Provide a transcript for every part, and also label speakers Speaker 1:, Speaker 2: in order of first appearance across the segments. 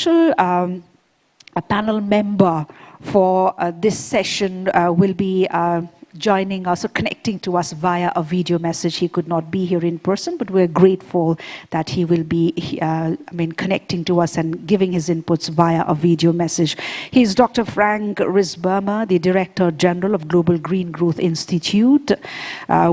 Speaker 1: special a panel member for this session will be joining us or connecting to us via a video message. He could not be here in person, but we're grateful that he will be connecting to us and giving his inputs via a video message. He's Dr. Frank Risberma, the Director General of Global Green Growth Institute,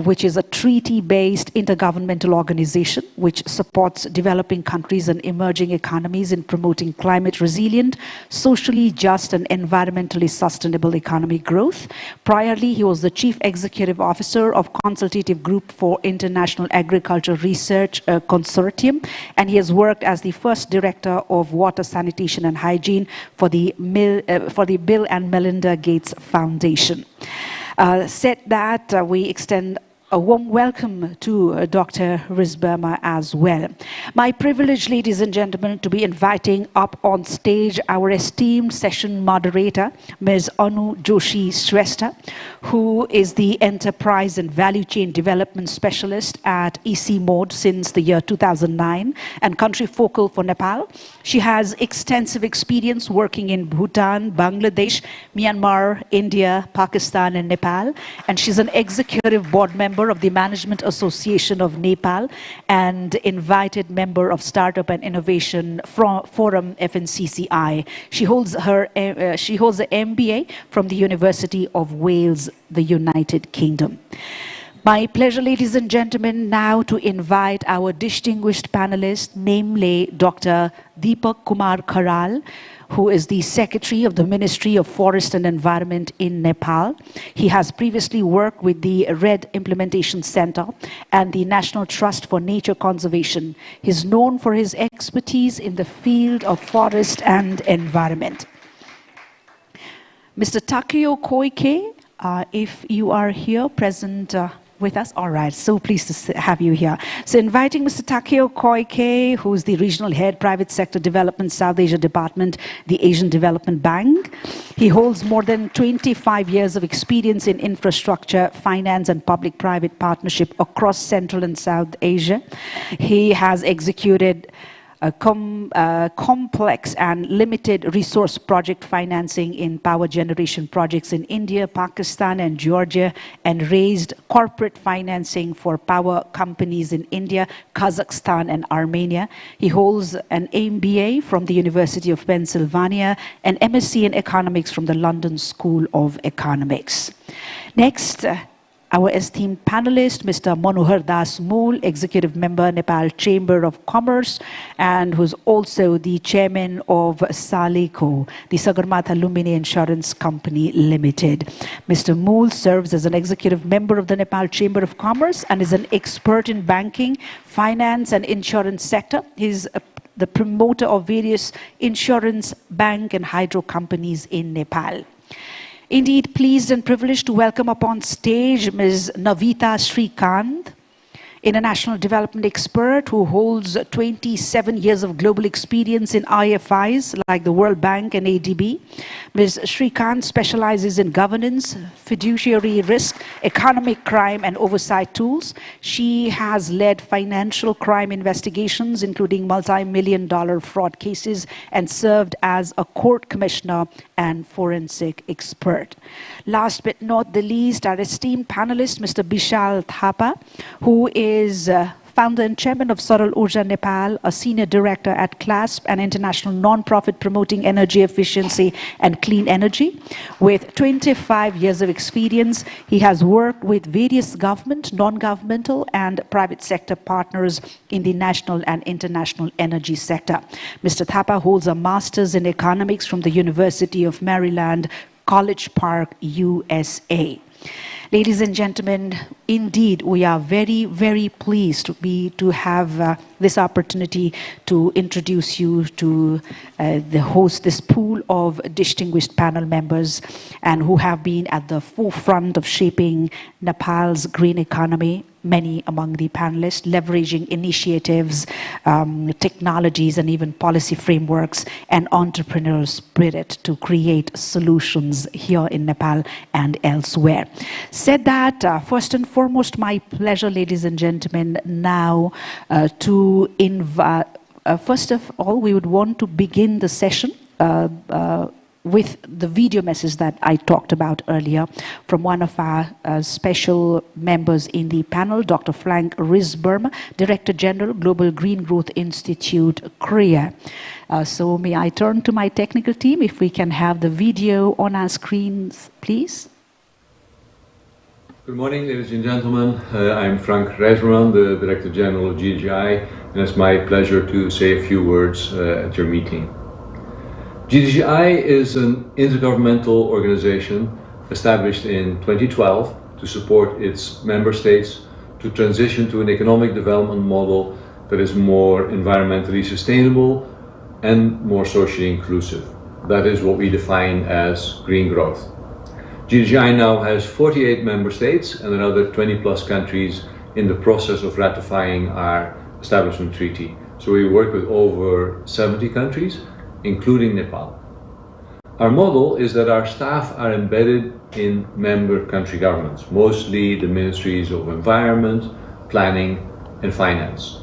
Speaker 1: which is a treaty-based intergovernmental organization which supports developing countries and emerging economies in promoting climate resilient, socially just and environmentally sustainable economic growth. Priorly, he was the Chief Executive Officer of Consultative Group for International Agriculture Research Consortium, and he has worked as the first Director of Water, Sanitation and Hygiene for the Bill and Melinda Gates Foundation. Said that, we extend a warm welcome to Dr. Risberma as well. My privilege, ladies and gentlemen, to be inviting up on stage our esteemed session moderator, Ms. Anu Joshi Shrestha, who is the Enterprise and Value Chain Development Specialist at EC Mode since the year 2009 and country focal for Nepal. She has extensive experience working in Bhutan, Bangladesh, Myanmar, India, Pakistan, and Nepal, and she's an executive board member of the Management Association of Nepal and invited member of Startup and Innovation Forum FNCCI. She holds an MBA from the University of Wales, the United Kingdom. My pleasure, ladies and gentlemen, now to invite our distinguished panelists, namely Dr. Deepak Kumar Kharal, who is the Secretary of the Ministry of Forest and Environment in Nepal. He has previously worked with the RED Implementation Center and the National Trust for Nature Conservation. He's known for his expertise in the field of forest and environment. Mr. Takeo Koike, if you are here present with us. All right, so pleased to have you here. So inviting Mr. Takeo Koike, who's the Regional Head, Private Sector Development, South Asia Department, the Asian Development Bank. He holds more than 25 years of experience in infrastructure, finance, and public-private partnership across Central and South Asia. He has executed complex and limited resource project financing in power generation projects in India, Pakistan, and Georgia, and raised corporate financing for power companies in India, Kazakhstan, and Armenia. He holds an MBA from the University of Pennsylvania and MSc in Economics from the London School of Economics. Next, our esteemed panelist, Mr. Manohar Das Mool, Executive Member, Nepal Chamber of Commerce, and who's also the Chairman of Saleco, the Sagarmatha Lumbini Insurance Company Limited. Mr. Mool serves as an Executive Member of the Nepal Chamber of Commerce and is an expert in banking, finance, and insurance sector. He's the promoter of various insurance, bank, and hydro companies in Nepal. Indeed, pleased and privileged to welcome up on stage Ms. Navita Srikanth, international development expert who holds 27 years of global experience in IFIs like the World Bank and ADB. Ms. Srikanth specializes in governance, fiduciary risk, economic crime, and oversight tools. She has led financial crime investigations, including multi-million-dollar fraud cases, and served as a court commissioner and forensic expert. Last but not the least, our esteemed panelist, Mr. Bishal Thapa, who is founder and chairman of Saral Urja Nepal, a senior director at CLASP, an international non-profit promoting energy efficiency and clean energy. With 25 years of experience, he has worked with various government, non-governmental, and private sector partners in the national and international energy sector. Mr. Thapa holds a master's in economics from the University of Maryland, College Park, USA. Ladies and gentlemen, indeed, we are very, very pleased to have this opportunity to introduce you to this pool of distinguished panel members and who have been at the forefront of shaping Nepal's green economy. Many among the panelists leveraging initiatives, technologies, and even policy frameworks and entrepreneurial spirit to create solutions here in Nepal and elsewhere. Said that, first and foremost, my pleasure, ladies and gentlemen, now to invite First of all, we would want to begin the session with the video message that I talked about earlier from one of our special members in the panel, Dr. Frank Risberma, Director General, Global Green Growth Institute, Korea. So may I turn to my technical team, if we can have the video on our screens, please.
Speaker 2: Good morning, ladies and gentlemen. I'm Frank Rijsberman, the Director General of GDGI, and it's my pleasure to say a few words at your meeting. GDGI is an intergovernmental organization established in 2012 to support its member states to transition to an economic development model that is more environmentally sustainable and more socially inclusive. That is what we define as green growth. GDGI now has 48 member states and another 20+ countries in the process of ratifying our establishment treaty. So we work with over 70 countries, including Nepal. Our model is that our staff are embedded in member country governments, mostly the ministries of environment, planning and finance.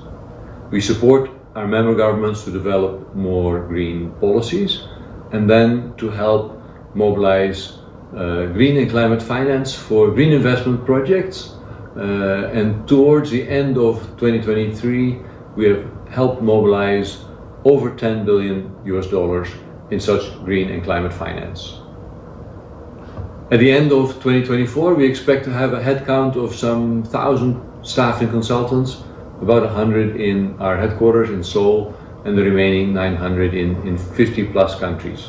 Speaker 2: We support our member governments to develop more green policies and then to help mobilize green and climate finance for green investment projects. And towards the end of 2023, we have helped mobilize over $10 billion in such green and climate finance. At the end of 2024, we expect to have a headcount of some 1,000 staff and consultants, about 100 in our headquarters in Seoul, and the remaining 900 in 50+ countries.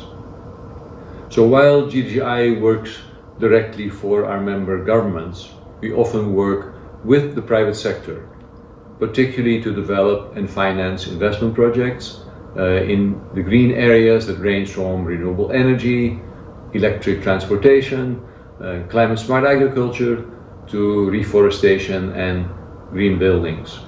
Speaker 2: So while GDGI works directly for our member governments, we often work with the private sector, particularly to develop and finance investment projects in the green areas that range from renewable energy, electric transportation, climate smart agriculture, to reforestation and green buildings.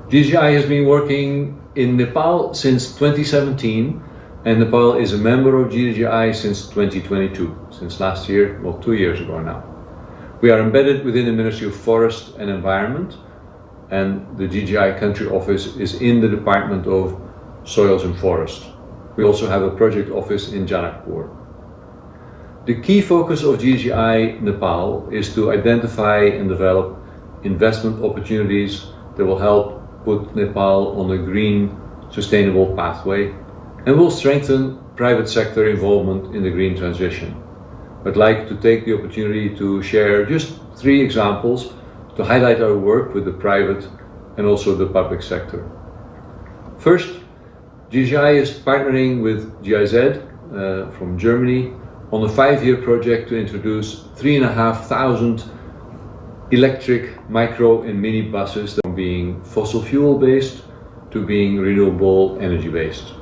Speaker 2: GDGI has been working in Nepal since 2017, and Nepal is a member of GDGI since 2022, since last year, well, 2 years ago now. We are embedded within the Ministry of Forest and Environment, and the GDGI country office is in the Department of Soils and Forest. We also have a project office in Janakpur. The key focus of GDGI Nepal is to identify and develop investment opportunities that will help put Nepal on a green, sustainable pathway and will strengthen private sector involvement in the green transition. I'd like to take the opportunity to share just 3 examples to highlight our work with the private and also the public sector. First, GDGI is partnering with GIZ from Germany on a 5-year project to introduce 3,500 electric micro and mini buses from being fossil fuel based to being renewable energy based.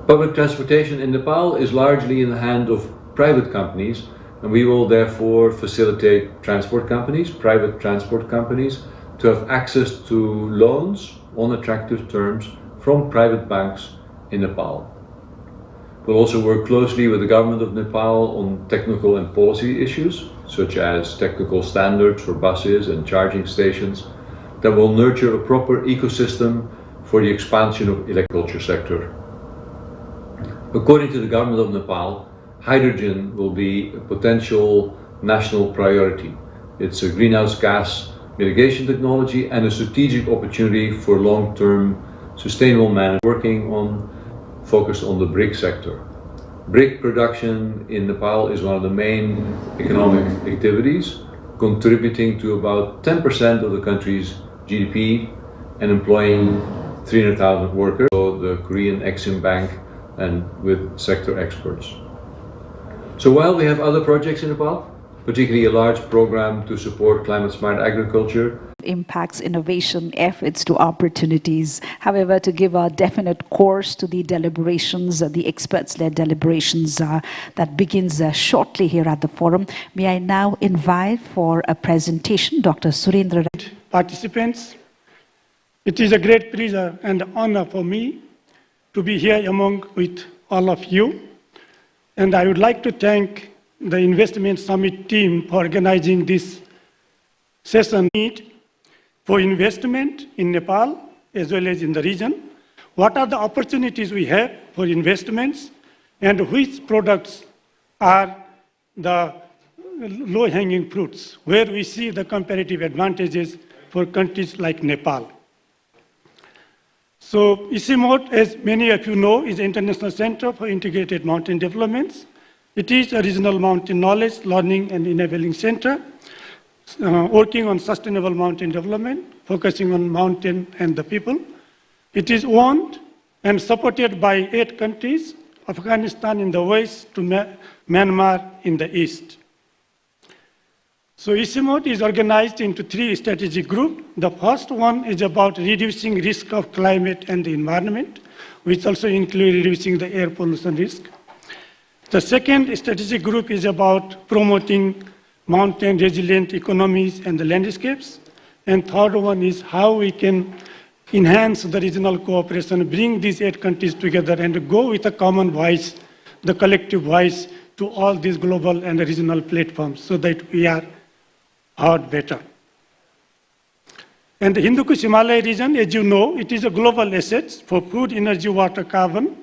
Speaker 2: Public transportation in Nepal is largely in the hand of private companies, and we will therefore facilitate transport companies, private transport companies, to have access to loans on attractive terms from private banks in Nepal. We'll also work closely with the government of Nepal on technical and policy issues, such as technical standards for buses and charging stations, that will nurture a proper ecosystem for the expansion of the agriculture sector. According to the government of Nepal, hydrogen will be a potential national priority. It's a greenhouse gas mitigation technology and a strategic opportunity for long-term sustainable management, working on focused on the brick sector. Brick production in Nepal is one of the main economic activities, contributing to about 10% of the country's GDP and employing 300,000 workers, so the Korean Exim Bank and with sector experts. So while we have other projects in Nepal, particularly a large program to support climate smart agriculture,
Speaker 1: impacts innovation efforts to opportunities. However, to give a definite course to the deliberations, the experts-led deliberations that begins shortly here at the forum, may I now invite for a presentation Dr. Surendra.
Speaker 3: Participants, it is a great pleasure and honor for me to be here among with all of you. And I would like to thank the Investment Summit team for organizing this session. For investment in Nepal, as well as in the region. What are the opportunities we have for investments, and which products are the low-hanging fruits, where we see the comparative advantages for countries like Nepal. So ICIMOD, as many of you know, is the International Center for Integrated Mountain Developments. It is a regional mountain knowledge, learning, and enabling center, working on sustainable mountain development, focusing on mountain and the people. It is owned and supported by 8 countries, Afghanistan in the west to Myanmar in the east. So ICIMOD is organized into 3 strategic groups. The first one is about reducing risk of climate and the environment, which also includes reducing the air pollution risk. The second strategic group is about promoting mountain resilient economies and the landscapes. And third one is how we can enhance the regional cooperation, bring these 8 countries together and go with a common voice, the collective voice to all these global and regional platforms so that we are heard better. And the Hindu Kush Himalaya region, as you know, it is a global asset for food, energy, water, carbon,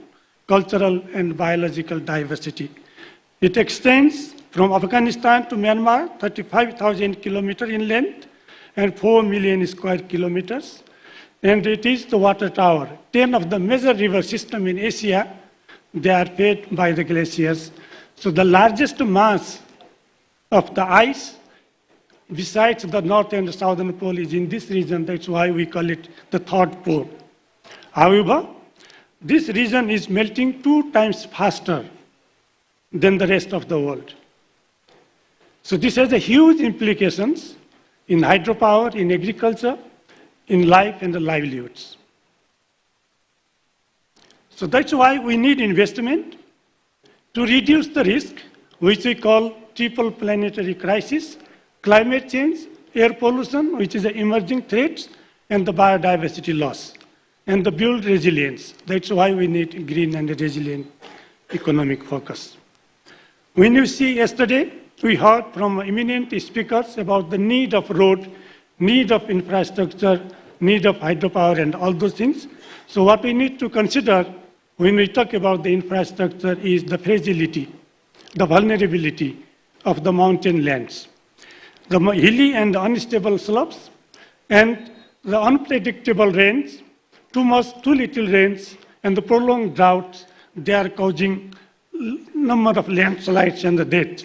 Speaker 3: cultural and biological diversity. It extends from Afghanistan to Myanmar, 35,000 kilometers in length and 4 million square kilometers. And it is the water tower. 10 of the major river systems in Asia, they are fed by the glaciers. So the largest mass of the ice besides the north and the southern pole is in this region. That's why we call it the third pole. However, this region is melting 2 times faster than the rest of the world. So this has a huge implications in hydropower, in agriculture, in life and the livelihoods. So that's why we need investment to reduce the risk, which we call triple planetary crisis: climate change, air pollution, which is an emerging threat, and the biodiversity loss, and the build resilience. That's why we need green and resilient economic focus. When you see yesterday, we heard from eminent speakers about the need of road, need of infrastructure, need of hydropower and all those things. So what we need to consider when we talk about the infrastructure is the fragility, the vulnerability of the mountain lands. The hilly and unstable slopes and the unpredictable rains, too little rains, and the prolonged droughts, they are causing number of landslides and the death.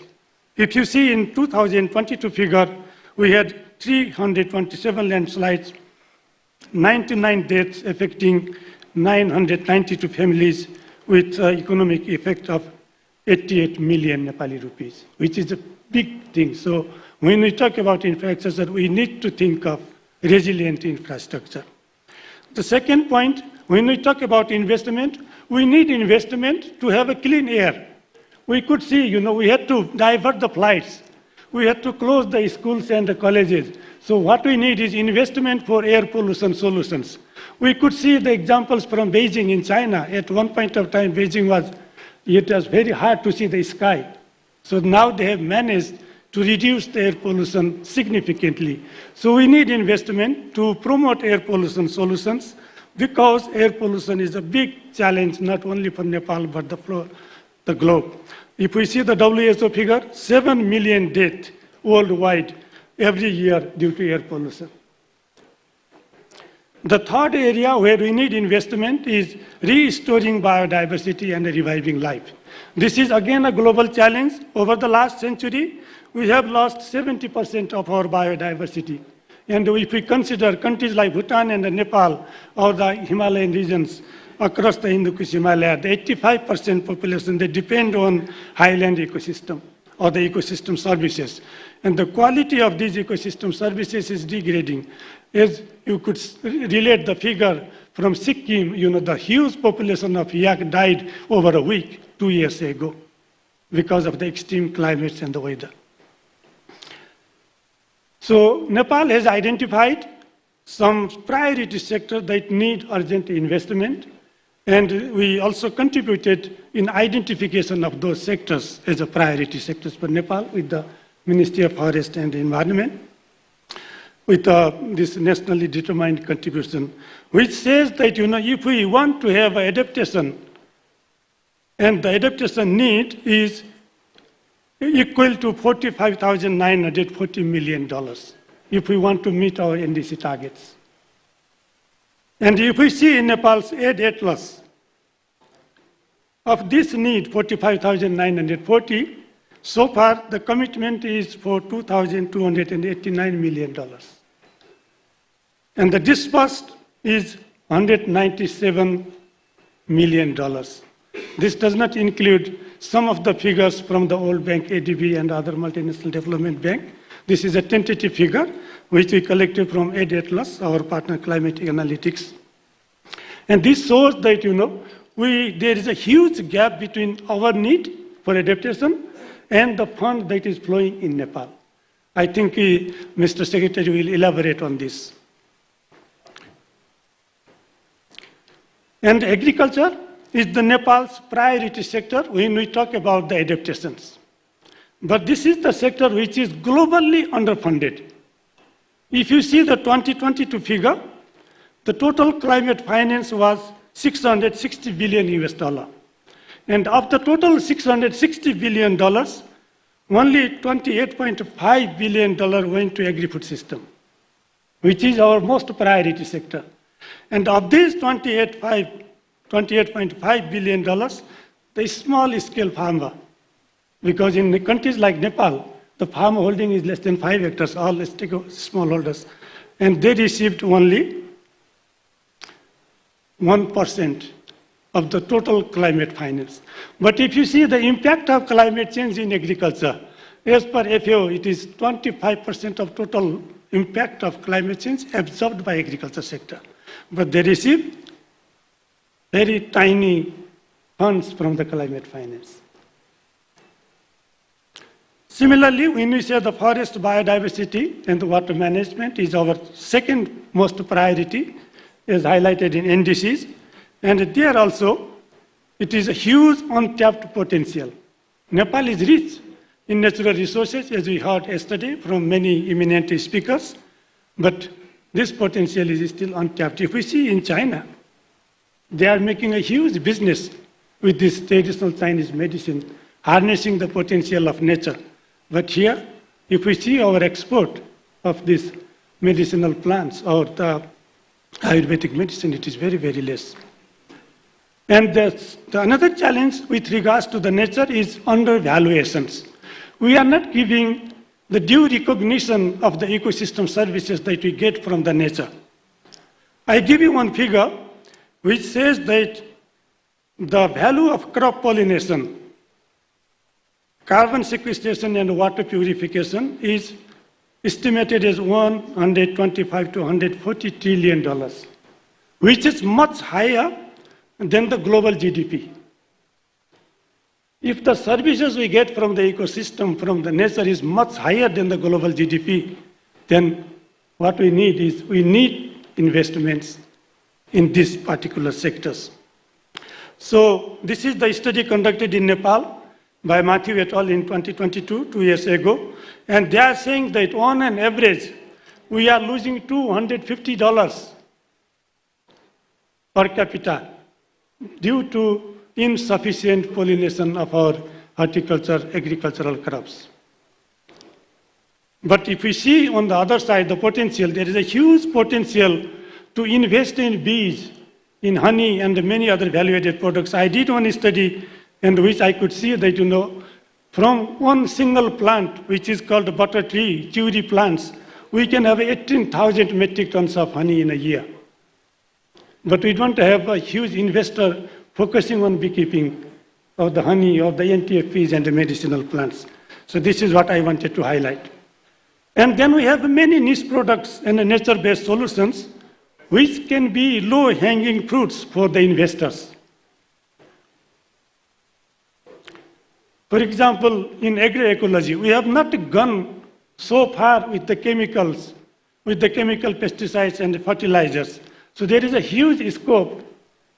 Speaker 3: If you see in 2022 figure, we had 327 landslides, 99 deaths affecting 992 families with economic effect of 88 million Nepali rupees, which is a big thing. So when we talk about infrastructure, we need to think of resilient infrastructure. The second point, when we talk about investment, we need investment to have a clean air. We could see, we had to divert the flights. We had to close the schools and the colleges. So what we need is investment for air pollution solutions. We could see the examples from Beijing in China. At one point of time, it was very hard to see the sky. So now they have managed to reduce the air pollution significantly. So we need investment to promote air pollution solutions, because air pollution is a big challenge, not only for Nepal, but the globe. If we see the WHO figure, 7 million deaths worldwide every year due to air pollution. The third area where we need investment is restoring biodiversity and reviving life. This is again a global challenge. Over the last century, we have lost 70% of our biodiversity. And if we consider countries like Bhutan and Nepal, or the Himalayan regions across the Hindu Kush Himalaya, the 85% population, they depend on highland ecosystem or the ecosystem services. And the quality of these ecosystem services is degrading. As you could relate the figure from Sikkim, the huge population of yak died over a week 2 years ago because of the extreme climates and the weather. So Nepal has identified some priority sectors that need urgent investment, and we also contributed in identification of those sectors as a priority sectors for Nepal with the Ministry of Forest and Environment. with this nationally determined contribution, which says that, if we want to have adaptation, and the adaptation need is equal to $45,940 million if we want to meet our NDC targets. And if we see in Nepal's aid atlas, of this need, 45,940, so far the commitment is for $2,289 million. And the disbursed is $197 million. This does not include some of the figures from the World Bank, ADB, and other multinational development bank. This is a tentative figure which we collected from Aid Atlas, our partner Climate Analytics. And this shows that, there is a huge gap between our need for adaptation and the fund that is flowing in Nepal. I think Mr. Secretary will elaborate on this. And agriculture is the Nepal's priority sector when we talk about the adaptations. But this is the sector which is globally underfunded. If you see the 2022 figure, the total climate finance was $660 billion US. And of the total $660 billion, only $28.5 billion went to agri-food system, which is our most priority sector. And of these $28.5 billion, the small-scale farmer, because in countries like Nepal, the farm holding is less than 5 hectares, all smallholders, and they received only 1% of the total climate finance. But if you see the impact of climate change in agriculture, as per FAO, it is 25% of total impact of climate change absorbed by agriculture sector. But they receive very tiny funds from the climate finance. Similarly, when we say the forest biodiversity and the water management is our second most priority, as highlighted in NDCs, and there also, it is a huge untapped potential. Nepal is rich in natural resources, as we heard yesterday from many eminent speakers, but this potential is still untapped. If we see in China, they are making a huge business with this traditional Chinese medicine, harnessing the potential of nature. But here, if we see our export of these medicinal plants or the Ayurvedic medicine, it is very, very less. And another challenge with regards to the nature is undervaluations. We are not giving the due recognition of the ecosystem services that we get from the nature. I give you one figure which says that the value of crop pollination, carbon sequestration, and water purification is estimated as $125 to $140 trillion, which is much higher than the global GDP. If the services we get from the ecosystem, from the nature, is much higher than the global GDP, then what we need is investments in these particular sectors. So this is the study conducted in Nepal by Matthew et al. In 2022, 2 years ago, and they are saying that on an average, we are losing $250 per capita due to insufficient pollination of our agricultural crops. But if we see on the other side the potential, there is a huge potential to invest in bees, in honey, and many other value-added products. I did one study in which I could see that, from one single plant, which is called butter tree, cherry plants, we can have 18,000 metric tons of honey in a year. But we don't have a huge investor focusing on beekeeping of the honey, of the NTFPs and the medicinal plants. So this is what I wanted to highlight. And then we have many niche products and nature-based solutions which can be low-hanging fruits for the investors. For example, in agroecology, we have not gone so far with the chemicals, with the chemical pesticides and fertilizers. So there is a huge scope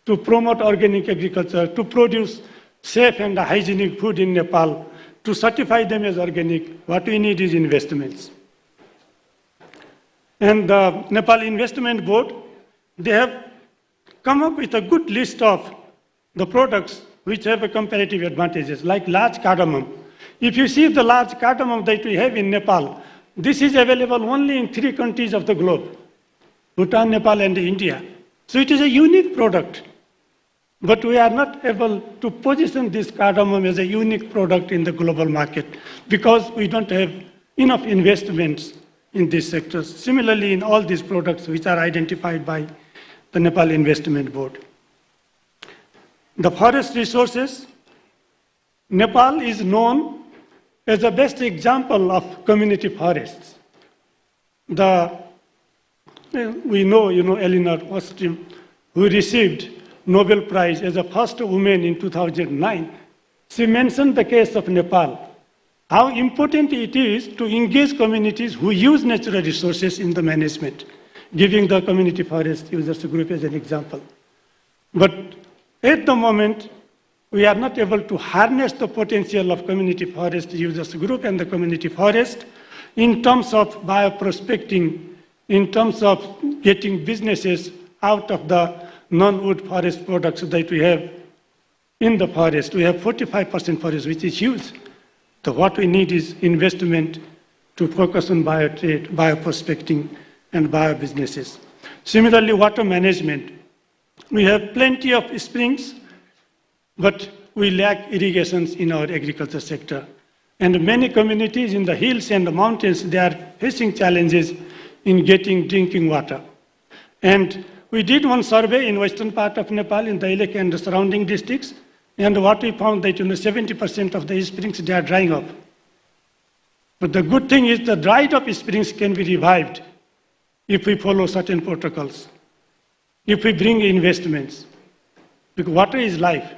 Speaker 3: to promote organic agriculture, to produce safe and hygienic food in Nepal, to certify them as organic. What we need is investments. And the Nepal Investment Board, they have come up with a good list of the products which have a comparative advantages, like large cardamom. If you see the large cardamom that we have in Nepal, this is available only in 3 countries of the globe, Bhutan, Nepal, and India. So it is a unique product. But we are not able to position this cardamom as a unique product in the global market because we don't have enough investments in these sectors. Similarly, in all these products which are identified by the Nepal Investment Board. The forest resources, Nepal is known as the best example of community forests. We know, Eleanor Ostrom, who received Nobel Prize as the first woman in 2009, she mentioned the case of Nepal, how important it is to engage communities who use natural resources in the management, giving the community forest users group as an example. But at the moment, we are not able to harness the potential of community forest users group and the community forest in terms of bioprospecting, in terms of getting businesses out of the non-wood forest products that we have in the forest. We have 45% forest, which is huge. So what we need is investment to focus on biotrade, bioprospecting, and biobusinesses. Similarly, water management. We have plenty of springs, but we lack irrigations in our agriculture sector. And many communities in the hills and the mountains, they are facing challenges in getting drinking water. And we did one survey in western part of Nepal, in the Ilek and the surrounding districts, and what we found that 70% of the springs, they are drying up. But the good thing is the dried up springs can be revived if we follow certain protocols, if we bring investments. Because water is life,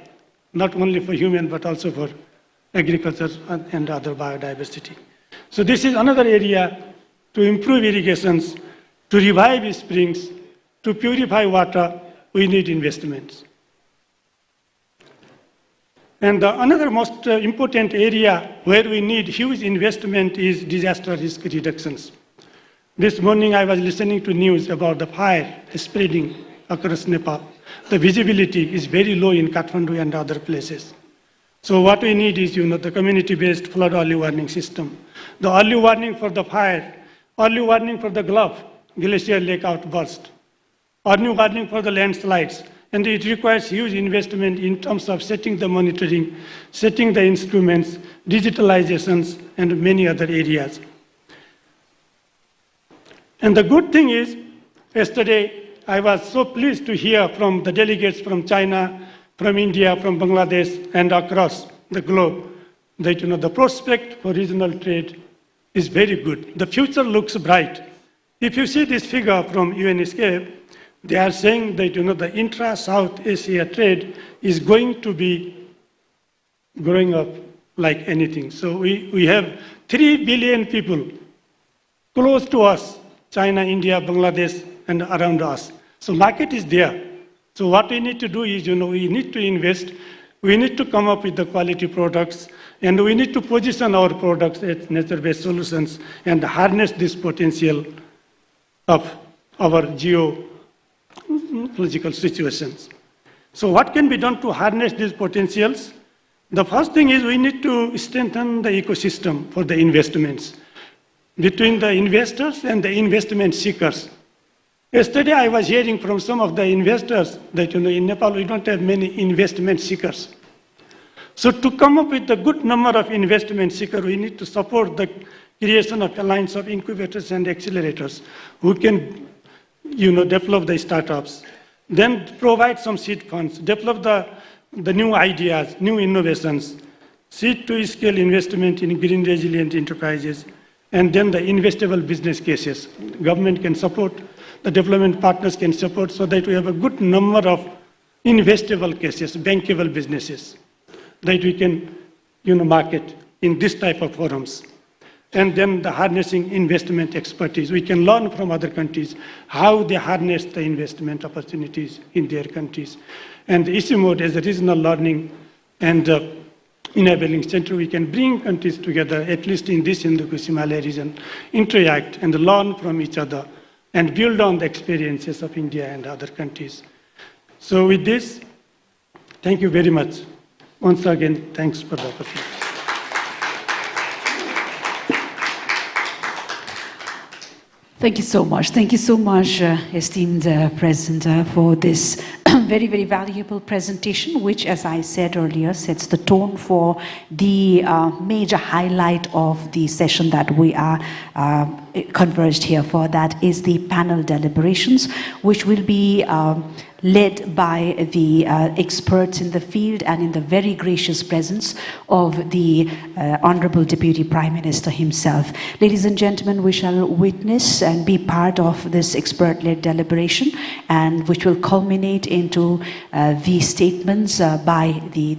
Speaker 3: not only for human, but also for agriculture and other biodiversity. So this is another area to improve irrigations, to revive springs, to purify water, we need investments. And another most important area where we need huge investment is disaster risk reductions. This morning I was listening to news about the fire spreading across Nepal. The visibility is very low in Kathmandu and other places. So what we need is, the community-based flood early warning system. The early warning for the fire, early warning for the Gulf, glacier lake outburst, early warning for the landslides. And it requires huge investment in terms of setting the monitoring, setting the instruments, digitalizations, and many other areas. And the good thing is, yesterday I was so pleased to hear from the delegates from China, from India, from Bangladesh, and across the globe that the prospect for regional trade is very good. The future looks bright. If you see this figure from UNSCAP, they are saying that the intra-South Asia trade is going to be growing up like anything. So we have 3 billion people close to us, China, India, Bangladesh, and around us. So market is there. So what we need to do is, we need to invest, we need to come up with the quality products, and we need to position our products as nature-based solutions and harness this potential of our geological situations. So what can be done to harness these potentials? The first thing is we need to strengthen the ecosystem for the investments between the investors and the investment seekers. Yesterday I was hearing from some of the investors that in Nepal we don't have many investment seekers. So to come up with a good number of investment seekers, we need to support the creation of alliance of incubators and accelerators who can develop the startups, then provide some seed funds, develop the new ideas, new innovations, seed to scale investment in green resilient enterprises, and then the investable business cases. Government can support, the development partners can support so that we have a good number of investable cases, bankable businesses that we can market in this type of forums. And then the harnessing investment expertise. We can learn from other countries how they harness the investment opportunities in their countries. And the ICIMOD as a regional learning and enabling center, we can bring countries together, at least in this Hindu-Kush Himalaya region, interact and learn from each other and build on the experiences of India and other countries. So with this, thank you very much. Once again, thanks for the opportunity.
Speaker 1: Thank you so much. Thank you so much, esteemed President, for this very, very valuable presentation, which, as I said earlier, sets the tone for the major highlight of the session that we are converged here for. That is the panel deliberations, which will be led by the experts in the field and in the very gracious presence of the Honorable Deputy Prime Minister himself. Ladies and gentlemen, we shall witness and be part of this expert-led deliberation, and which will culminate into the statements by the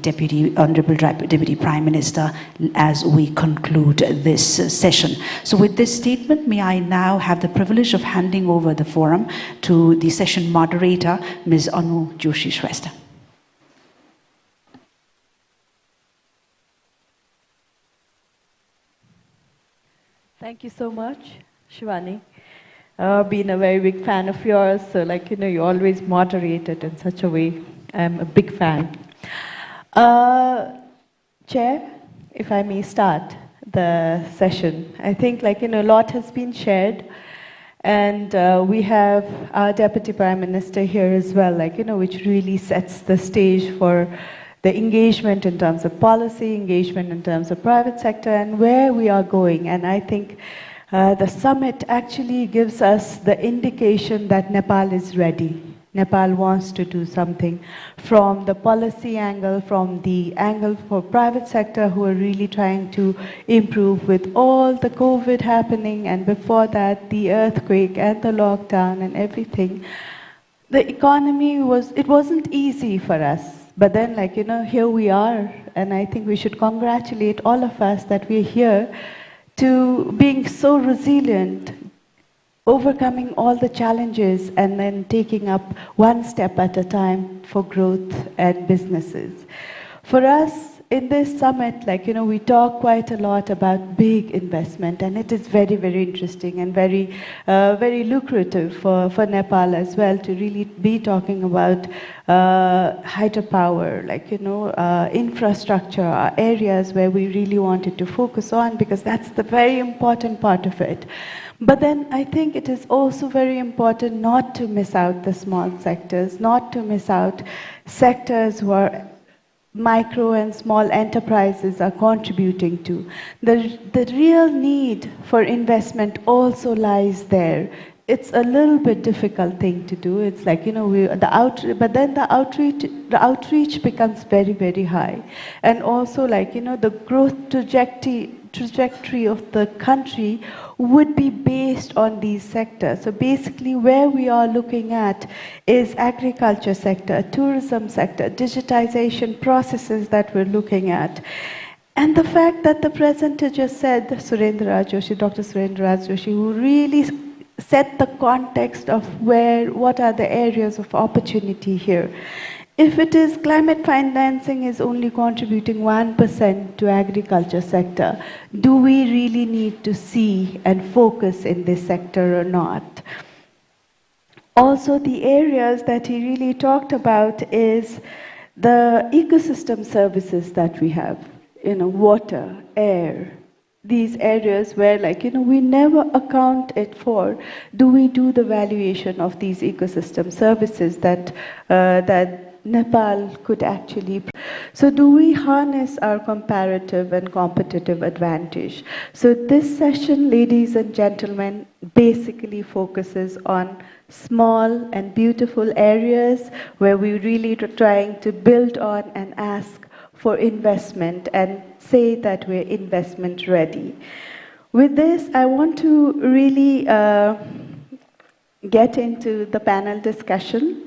Speaker 1: Honorable Deputy Prime Minister as we conclude this session. So with this statement, may I now have the privilege of handing over the forum to the session moderator, Ms. Anu Joshi Shrestha.
Speaker 4: Thank you so much, Shivani. Been a very big fan of yours, so you always moderate it in such a way. I'm a big fan. Chair, if I may start the session. I think a lot has been shared. And we have our Deputy Prime Minister here as well, which really sets the stage for the engagement in terms of policy, engagement in terms of private sector, and where we are going. And I think the summit actually gives us the indication that Nepal is ready. Nepal wants to do something from the policy angle, from the angle for private sector who are really trying to improve with all the COVID happening, and before that the earthquake and the lockdown and everything. The economy wasn't easy for us, but then here we are, and I think we should congratulate all of us that we're here to being so resilient, overcoming all the challenges and then taking up one step at a time for growth and businesses. For us, in this summit, we talk quite a lot about big investment, and it is very, very interesting and very, very lucrative for Nepal as well to really be talking about hydropower, infrastructure, areas where we really wanted to focus on, because that's the very important part of it. But then I think it is also very important not to miss out the small sectors, not to miss out sectors where micro and small enterprises are contributing to. The real need for investment also lies there. It's a little bit difficult thing to do. It's but then the outreach becomes very, very high. And also the growth trajectory of the country would be based on these sectors. So basically where we are looking at is agriculture sector, tourism sector, digitization processes that we're looking at. And the fact that the presenter just said, Dr. Surendra Raj Joshi, who really set the context of what are the areas of opportunity here. If it is climate financing is only contributing 1% to agriculture sector, do we really need to see and focus in this sector or not? Also, the areas that he really talked about is the ecosystem services that we have, water, air, these areas where we never account it for. Do we do the valuation of these ecosystem services that Nepal could actually. So do we harness our comparative and competitive advantage? So this session, ladies and gentlemen, basically focuses on small and beautiful areas where we really are trying to build on and ask for investment and say that we're investment ready. With this, I want to really get into the panel discussion.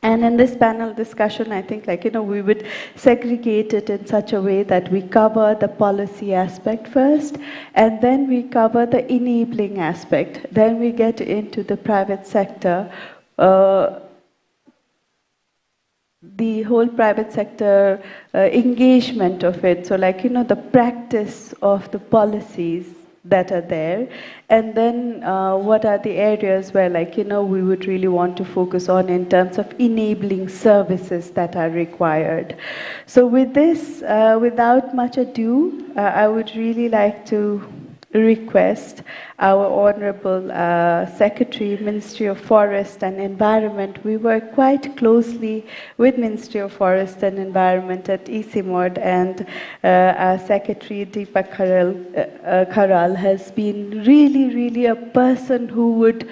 Speaker 4: And in this panel discussion, I think we would segregate it in such a way that we cover the policy aspect first, and then we cover the enabling aspect. Then we get into the private sector, the whole private sector engagement of it. So the practice of the policies that are there, and then what are the areas where, like, we would really want to focus on in terms of enabling services that are required. So with this, without much ado, I would really like to request our Honorable Secretary, Ministry of Forest and Environment. We work quite closely with Ministry of Forest and Environment at ECMOD, and our Secretary Deepak Kharal has been really a person who would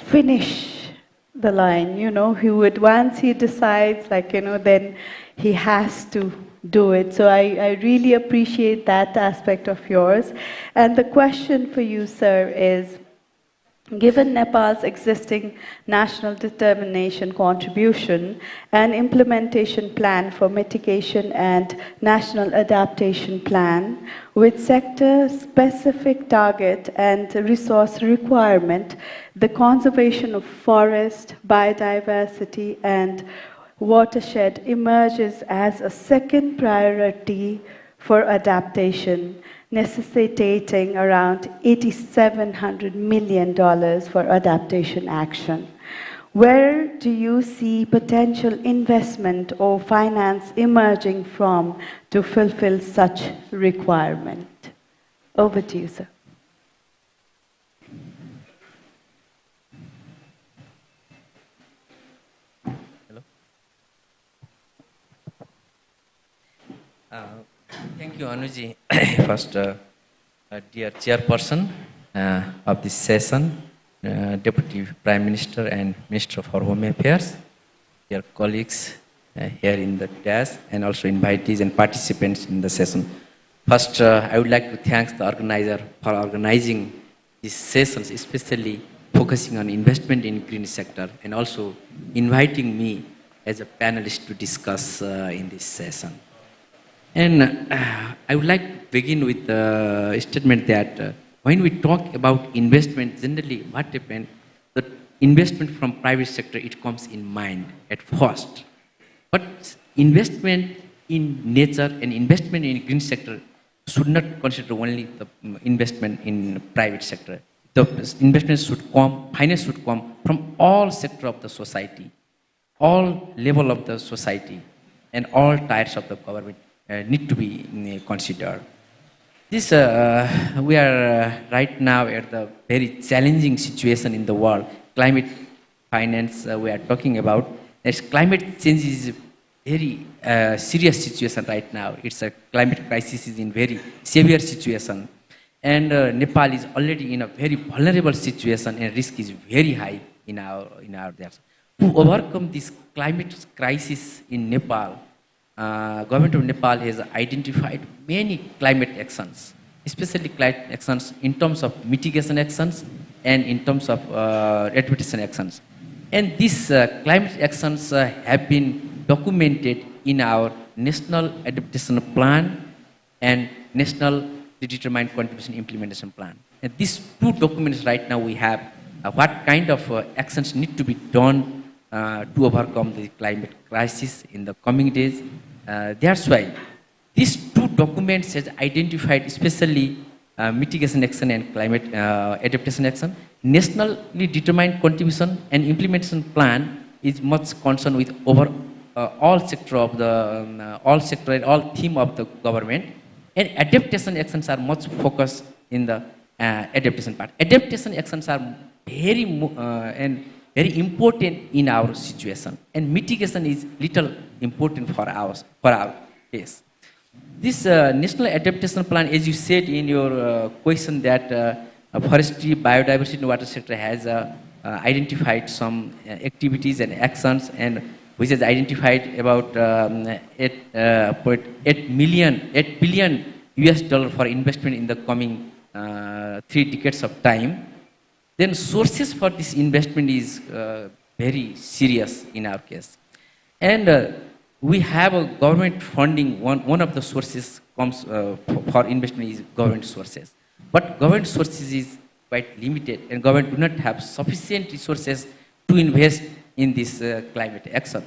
Speaker 4: finish the line, he would, once he decides, like, then he has to do it. So I really appreciate that aspect of yours. And the question for you, sir, is, given Nepal's existing national determination contribution and implementation plan for mitigation and national adaptation plan, with sector-specific target and resource requirement, the conservation of forest, biodiversity, and watershed emerges as a second priority for adaptation, necessitating around $8,700 million for adaptation action. Where do you see potential investment or finance emerging from to fulfill such requirement? Over to you, sir.
Speaker 5: Thank you, Anuji. First, dear chairperson of this session, Deputy Prime Minister and Minister for Home Affairs, dear colleagues here in the desk, and also invitees and participants in the session. First, I would like to thank the organizer for organizing these sessions, especially focusing on investment in green sector, and also inviting me as a panelist to discuss in this session. And I would like to begin with a statement that when we talk about investment, generally what happens, the investment from private sector, it comes in mind at first. But investment in nature and investment in green sector should not consider only the investment in private sector. The investment should come, finance should come from all sector of the society, all level of the society, and all tiers of the government need to be considered. This, we are right now at the very challenging situation in the world. Climate finance we are talking about. As climate change is a very serious situation right now. It's a climate crisis is in very severe situation. And Nepal is already in a very vulnerable situation, and risk is very high in our there. To overcome this climate crisis in Nepal, Government of Nepal has identified many climate actions, especially climate actions in terms of mitigation actions and in terms of adaptation actions. And these climate actions have been documented in our National Adaptation Plan and National Determined Contribution Implementation Plan. And these two documents right now we have what kind of actions need to be done to overcome the climate crisis in the coming days. That's why these two documents has identified especially mitigation action and climate adaptation action. Nationally determined contribution and implementation plan is much concerned with over all sector of the all sector and all theme of the government, and adaptation actions are much focused in the adaptation part. Adaptation actions are very and very important in our situation, and mitigation is little important for our case. This national adaptation plan, as you said in your question, that forestry, biodiversity, and water sector has identified some activities and actions, and which has identified about 8 billion US dollar for investment in the coming 3 decades of time. Then sources for this investment is very serious in our case. And we have a government funding. One of the sources comes for investment is government sources. But government sources is quite limited, and government do not have sufficient resources to invest in this climate action.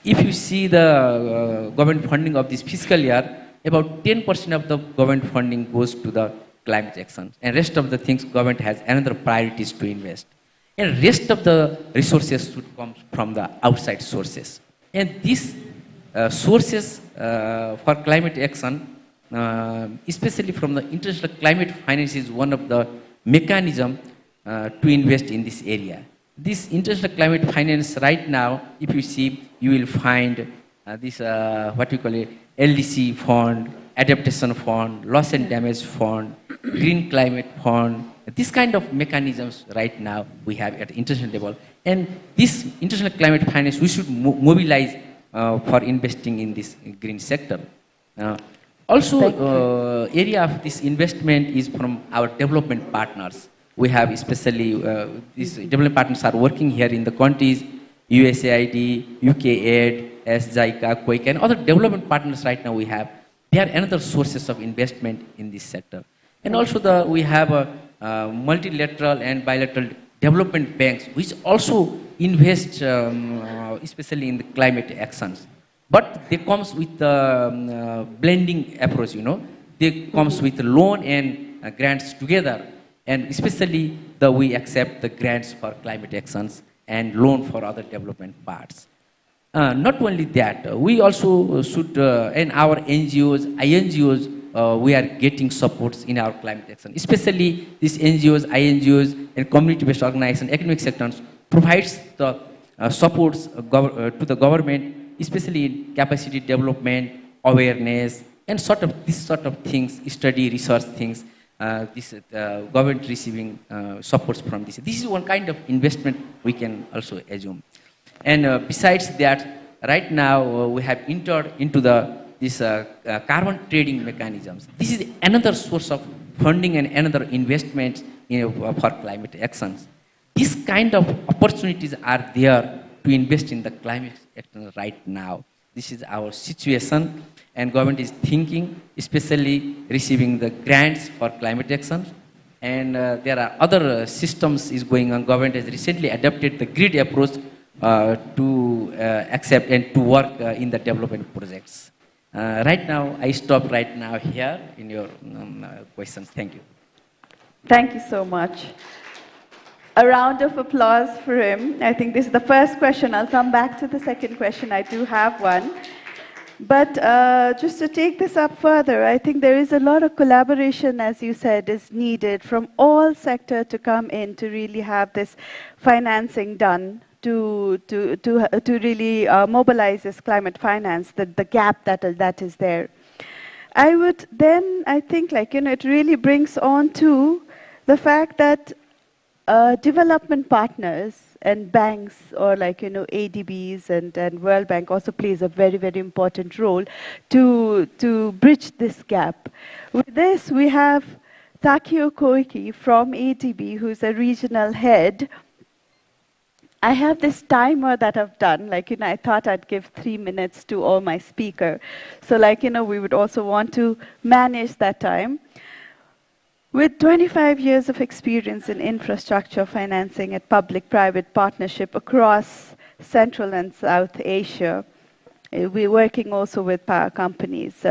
Speaker 5: If you see the government funding of this fiscal year, about 10% of the government funding goes to the climate action. And rest of the things, government has another priorities to invest. And rest of the resources should come from the outside sources. And these sources for climate action, especially from the international climate finance, is one of the mechanism to invest in this area. This international climate finance right now, if you see, you will find this what we call a LDC fund, adaptation fund, loss and damage fund, green climate fund. This kind of mechanisms right now we have at international level. And this international climate finance, we should mobilize for investing in this green sector. Also, area of this investment is from our development partners. We have especially, these development partners are working here in the countries, USAID, UKAID, SJICA, Quake, and other development partners right now we have. They are another sources of investment in this sector. And also we have multilateral and bilateral development banks, which also invest especially in the climate actions. But they comes with the blending approach, you know. They comes with loan and grants together. And especially we accept the grants for climate actions and loan for other development parts. Not only that, we also should, and our NGOs, INGOs, we are getting supports in our climate action. Especially these NGOs, INGOs, and community-based organizations, academic sectors provides the supports to the government, especially in capacity development, awareness, and this sort of things, study, research things. Government receiving supports from this. This is one kind of investment we can also assume. And besides that, right now we have entered into this carbon trading mechanisms. This is another source of funding and another investment for climate actions. These kind of opportunities are there to invest in the climate action right now. This is our situation, and government is thinking, especially receiving the grants for climate action. And there are other systems is going on. Government has recently adopted the grid approach to accept and to work in the development projects. Right now, I stop right now here in your questions. Thank you.
Speaker 4: Thank you so much. A round of applause for him. I think this is the first question. I'll come back to the second question. I do have one. But just to take this up further, I think there is a lot of collaboration, as you said, is needed from all sectors to come in to really have this financing done, to really mobilize this climate finance, the gap that is there. I think, it really brings on to the fact that development partners and banks, or ADBs and World Bank also plays a very, very important role to bridge this gap. With this, we have Takeo Koike from ADB, who's a regional head. I have this timer that I've done, I thought I'd give 3 minutes to all my speakers. So we would also want to manage that time. With 25 years of experience in infrastructure financing and public-private partnership across Central and South Asia, we're working also with power companies.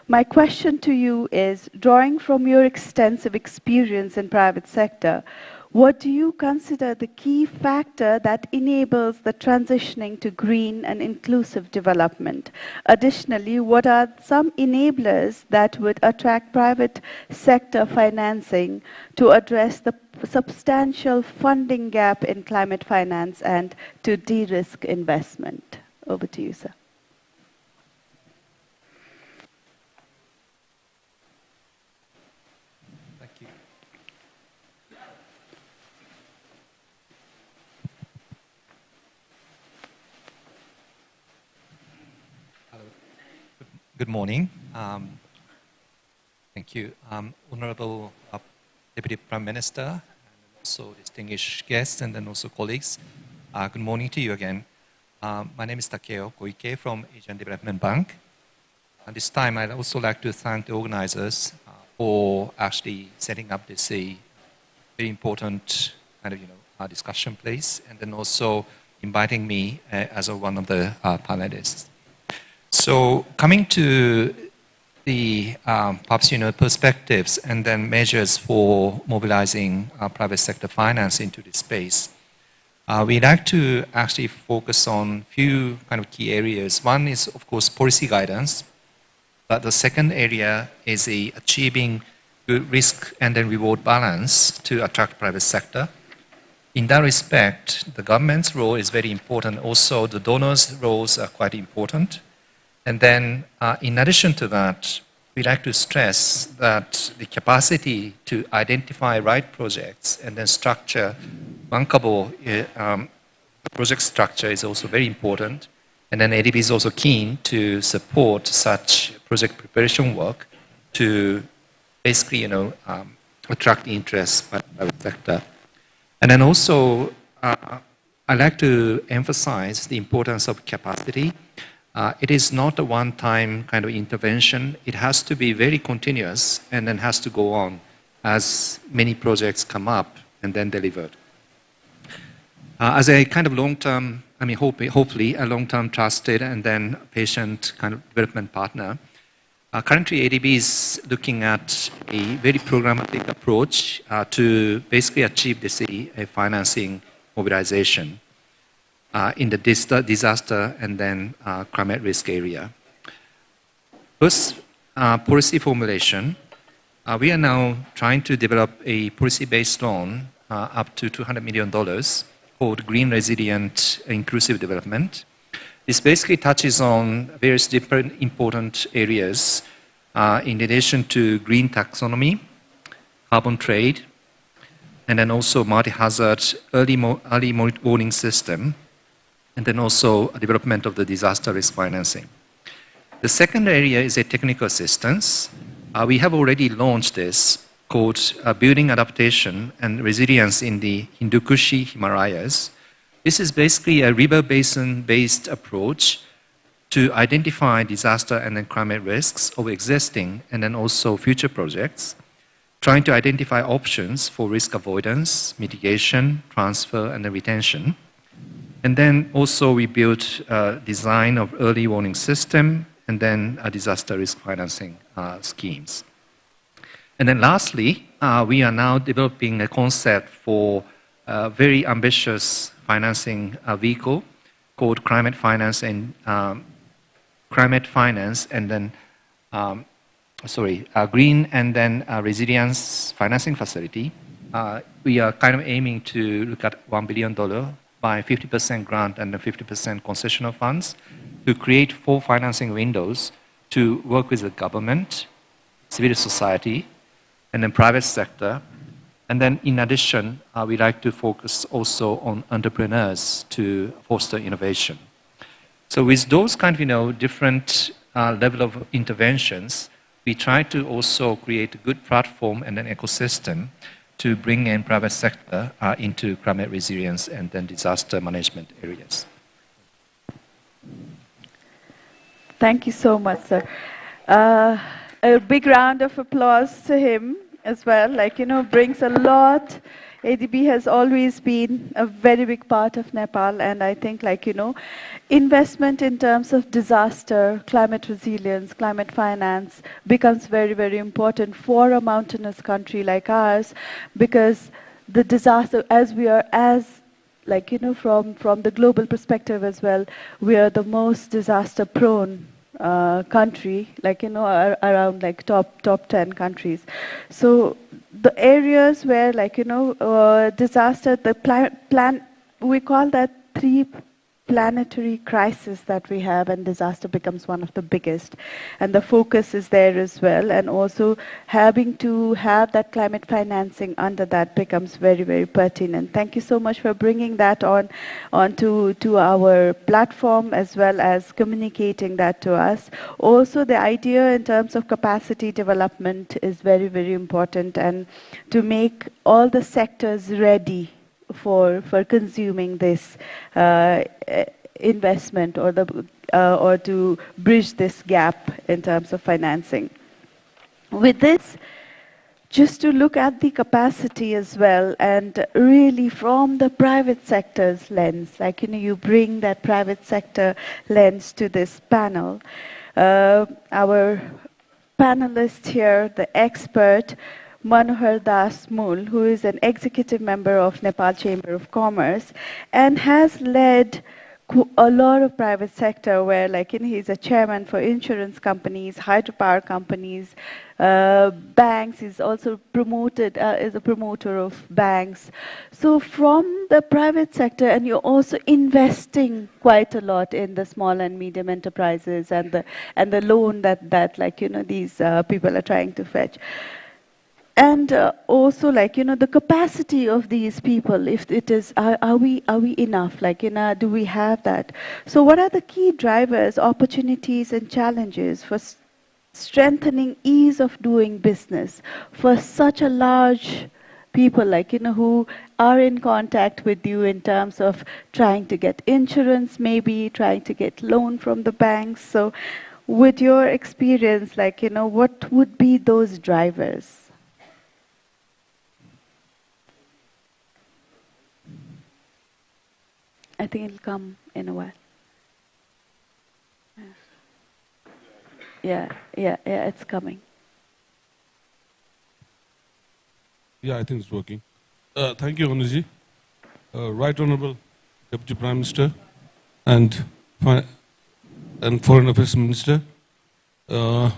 Speaker 4: My question to you is, drawing from your extensive experience in private sector, what do you consider the key factor that enables the transitioning to green and inclusive development? Additionally, what are some enablers that would attract private sector financing to address the substantial funding gap in climate finance and to de-risk investment? Over to you, sir.
Speaker 6: Good morning. Thank you. Honorable Deputy Prime Minister, and also distinguished guests, and then also colleagues. Good morning to you again. My name is Takeo Koike from Asian Development Bank. At this time, I'd also like to thank the organizers for actually setting up this very important kind of discussion place, and then also inviting me as one of the panelists. So coming to the perhaps perspectives and then measures for mobilizing private sector finance into this space. We'd like to actually focus on few kind of key areas. One is, of course, policy guidance. But the second area is achieving good risk and then reward balance to attract private sector. In that respect, the government's role is very important. Also, the donors' roles are quite important. And then, in addition to that, we'd like to stress that the capacity to identify right projects and then structure bankable project structure is also very important. And then ADB is also keen to support such project preparation work to basically, attract interest by the private sector. And then also, I like to emphasize the importance of capacity. It is not a one-time kind of intervention. It has to be very continuous and then has to go on as many projects come up and then delivered. As a kind of long-term, hopefully a long-term trusted and then patient kind of development partner, currently ADB is looking at a very programmatic approach to basically achieve this financing mobilization in the disaster and then climate risk area. First, policy formulation. We are now trying to develop a policy-based loan up to $200 million called Green Resilient Inclusive Development. This basically touches on various different important areas in relation to green taxonomy, carbon trade, and then also multi-hazard early warning system, and then also development of the disaster risk financing. The second area is a technical assistance. We have already launched this called Building Adaptation and Resilience in the Hindu Kushi Himalayas. This is basically a river basin-based approach to identify disaster and then climate risks of existing and then also future projects, trying to identify options for risk avoidance, mitigation, transfer, and then retention. And then also we built a design of early warning system and then a disaster risk financing schemes. And then lastly, we are now developing a concept for a very ambitious financing vehicle called Climate Finance and then Green and then Resilience Financing Facility. We are kind of aiming to look at $1 billion by 50% grant and 50% concessional funds to create 4 financing windows to work with the government, civil society, and then private sector. And then in addition, we like to focus also on entrepreneurs to foster innovation. So with those kind of different level of interventions, we try to also create a good platform and an ecosystem to bring in private sector into climate resilience and then disaster management areas.
Speaker 4: Thank you so much, sir. A big round of applause to him as well. Brings a lot. ADB has always been a very big part of Nepal, and I think, investment in terms of disaster, climate resilience, climate finance becomes very, very important for a mountainous country like ours, because the disaster, as we are, from the global perspective as well, we are the most disaster-prone country, around top 10 countries. So the areas where disaster, we call that 3 planetary crisis that we have, and disaster becomes one of the biggest, and the focus is there as well, and also having to have that climate financing under that becomes very, very pertinent. Thank you so much for bringing that onto our platform, as well as communicating that to us. Also, the idea in terms of capacity development is very, very important, and to make all the sectors ready for consuming this investment, or to bridge this gap in terms of financing. With this, just to look at the capacity as well, and really from the private sector's lens, you bring that private sector lens to this panel. Our panelist here, the expert, Manohar Das Mool, who is an executive member of Nepal Chamber of Commerce and has led a lot of private sector where he's a chairman for insurance companies, hydropower companies, banks. He's also promoted, is a promoter of banks. So from the private sector, and you're also investing quite a lot in the small and medium enterprises and the loan that these people are trying to fetch. And also, the capacity of these people, if it is, are we enough? Do we have that? So what are the key drivers, opportunities and challenges for strengthening ease of doing business for such a large people, who are in contact with you in terms of trying to get insurance, maybe trying to get loan from the banks? So with your experience, what would be those drivers? I think it'll come in a while. Yeah, it's coming.
Speaker 7: Yeah, I think it's working. Thank you, Anuji. Right Honorable Deputy Prime Minister and Foreign Affairs Minister, and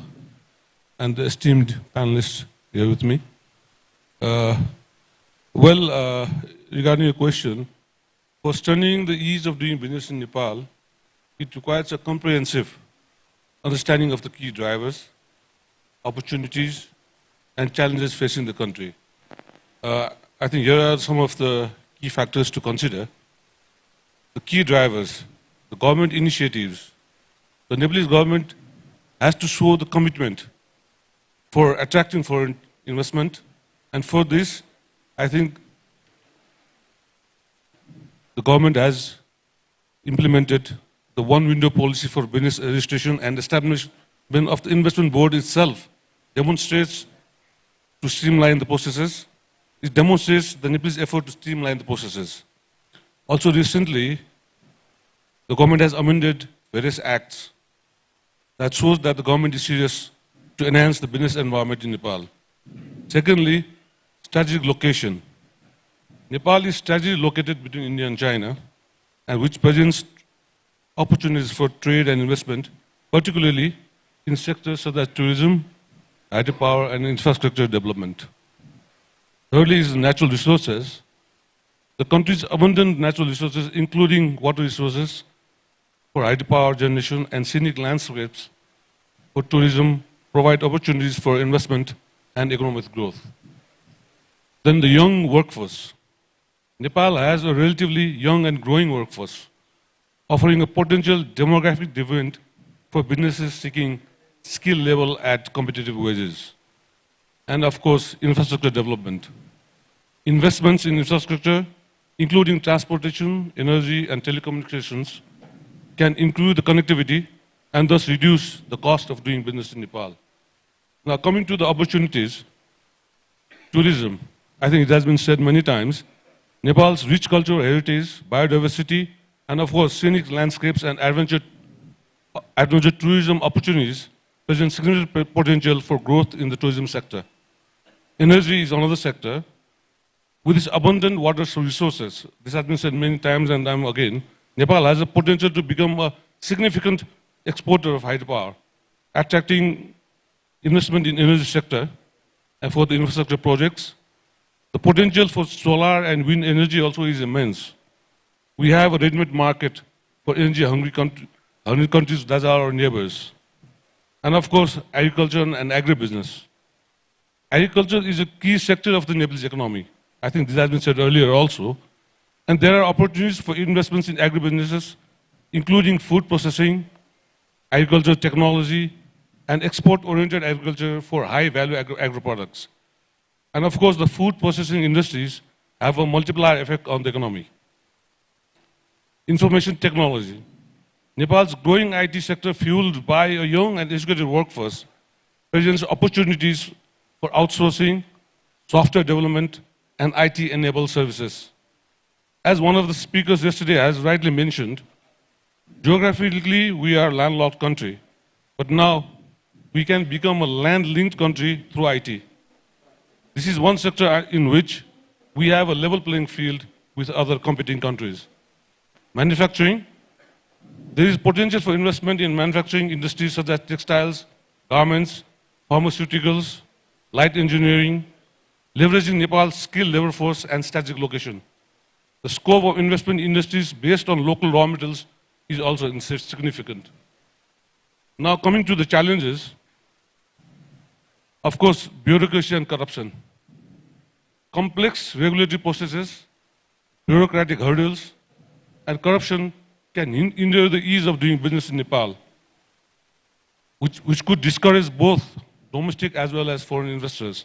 Speaker 7: the esteemed panelists here with me. Regarding your question, for strengthening the ease of doing business in Nepal, it requires a comprehensive understanding of the key drivers, opportunities, and challenges facing the country. I think here are some of the key factors to consider. The key drivers, the government initiatives. The Nepalese government has to show the commitment for attracting foreign investment, and for this, I think the government has implemented the one-window policy for business registration, and establishment of the investment board itself demonstrates to streamline the processes. It demonstrates the Nepalese effort to streamline the processes. Also recently, the government has amended various acts that shows that the government is serious to enhance the business environment in Nepal. Secondly, strategic location. Nepal is strategically located between India and China, and which presents opportunities for trade and investment, particularly in sectors such as tourism, hydropower, and infrastructure development. Thirdly is natural resources. The country's abundant natural resources, including water resources for hydropower generation and scenic landscapes for tourism, provide opportunities for investment and economic growth. Then the young workforce. Nepal has a relatively young and growing workforce, offering a potential demographic dividend for businesses seeking skill level at competitive wages. And of course, infrastructure development. Investments in infrastructure, including transportation, energy, and telecommunications, can improve the connectivity and thus reduce the cost of doing business in Nepal. Now, coming to the opportunities, tourism. I think it has been said many times, Nepal's rich cultural heritage, biodiversity, and of course, scenic landscapes and adventure tourism opportunities present significant potential for growth in the tourism sector. Energy is another sector. With its abundant water resources, this has been said many times and again, Nepal has a potential to become a significant exporter of hydropower, attracting investment in energy sector and for the infrastructure projects. The potential for solar and wind energy also is immense. We have a ready-made market for energy-hungry countries that are our neighbors. And of course, agriculture and agribusiness. Agriculture is a key sector of the Nepalese economy. I think this has been said earlier also. And there are opportunities for investments in agribusinesses, including food processing, agricultural technology, and export-oriented agriculture for high-value agro-products. And of course, the food processing industries have a multiplier effect on the economy. Information technology. Nepal's growing IT sector, fueled by a young and educated workforce, presents opportunities for outsourcing, software development, and IT-enabled services. As one of the speakers yesterday has rightly mentioned, geographically we are a landlocked country, but now we can become a land-linked country through IT. This is one sector in which we have a level playing field with other competing countries. Manufacturing, there is potential for investment in manufacturing industries such as textiles, garments, pharmaceuticals, light engineering, leveraging Nepal's skilled labor force and strategic location. The scope of investment in industries based on local raw materials is also significant. Now coming to the challenges, of course, bureaucracy and corruption. Complex regulatory processes, bureaucratic hurdles, and corruption can hinder the ease of doing business in Nepal, which could discourage both domestic as well as foreign investors.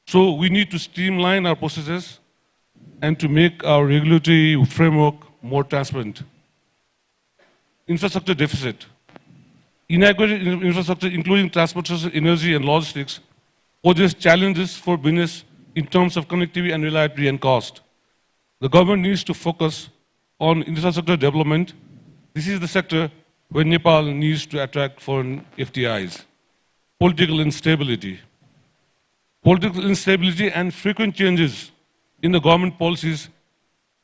Speaker 7: So we need to streamline our processes and to make our regulatory framework more transparent. Infrastructure deficit. Inadequate infrastructure, including transportation, energy, and logistics, poses challenges for business in terms of connectivity and reliability and cost. The government needs to focus on infrastructure development. This is the sector where Nepal needs to attract foreign FDIs. Political instability. Political instability and frequent changes in the government policies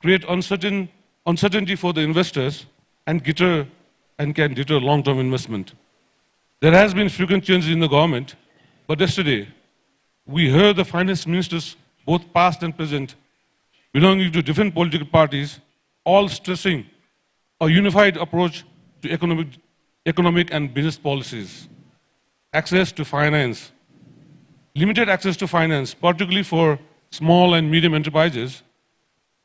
Speaker 7: create uncertainty for the investors and can deter long-term investment. There has been frequent changes in the government, but yesterday we heard the finance ministers, both past and present, belonging to different political parties, all stressing a unified approach to economic and business policies. Access to finance. Limited access to finance, particularly for small and medium enterprises,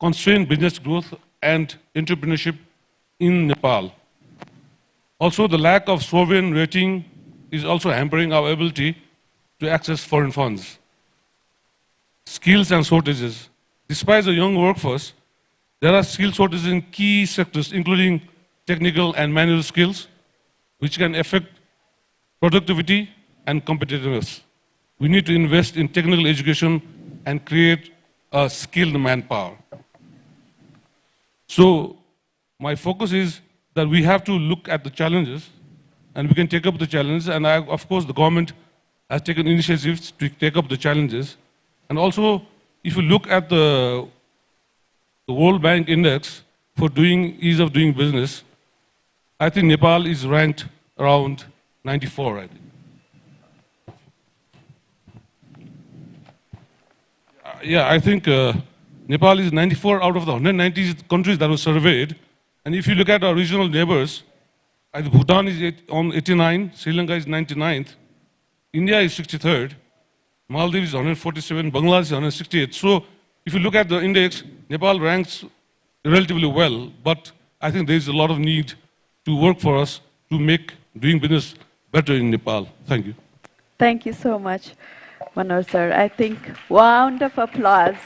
Speaker 7: constrain business growth and entrepreneurship in Nepal. Also, the lack of sovereign rating is also hampering our ability to access foreign funds. Skills and shortages. Despite the young workforce, there are skill shortages in key sectors, including technical and manual skills, which can affect productivity and competitiveness. We need to invest in technical education and create a skilled manpower. So my focus is that we have to look at the challenges and we can take up the challenges. And of course, the government has taken initiatives to take up the challenges. And also, if you look at the World Bank Index for ease of doing business, I think Nepal is ranked around 94, I think. Yeah, I think Nepal is 94 out of the 190 countries that were surveyed. And if you look at our regional neighbors, I think Bhutan is on 89, Sri Lanka is 99th, India is 63rd, Maldives is 147, Bangladesh is 168. So if you look at the index, Nepal ranks relatively well, but I think there is a lot of need to work for us to make doing business better in Nepal. Thank you.
Speaker 4: Thank you so much, Manoj sir. I think round of applause.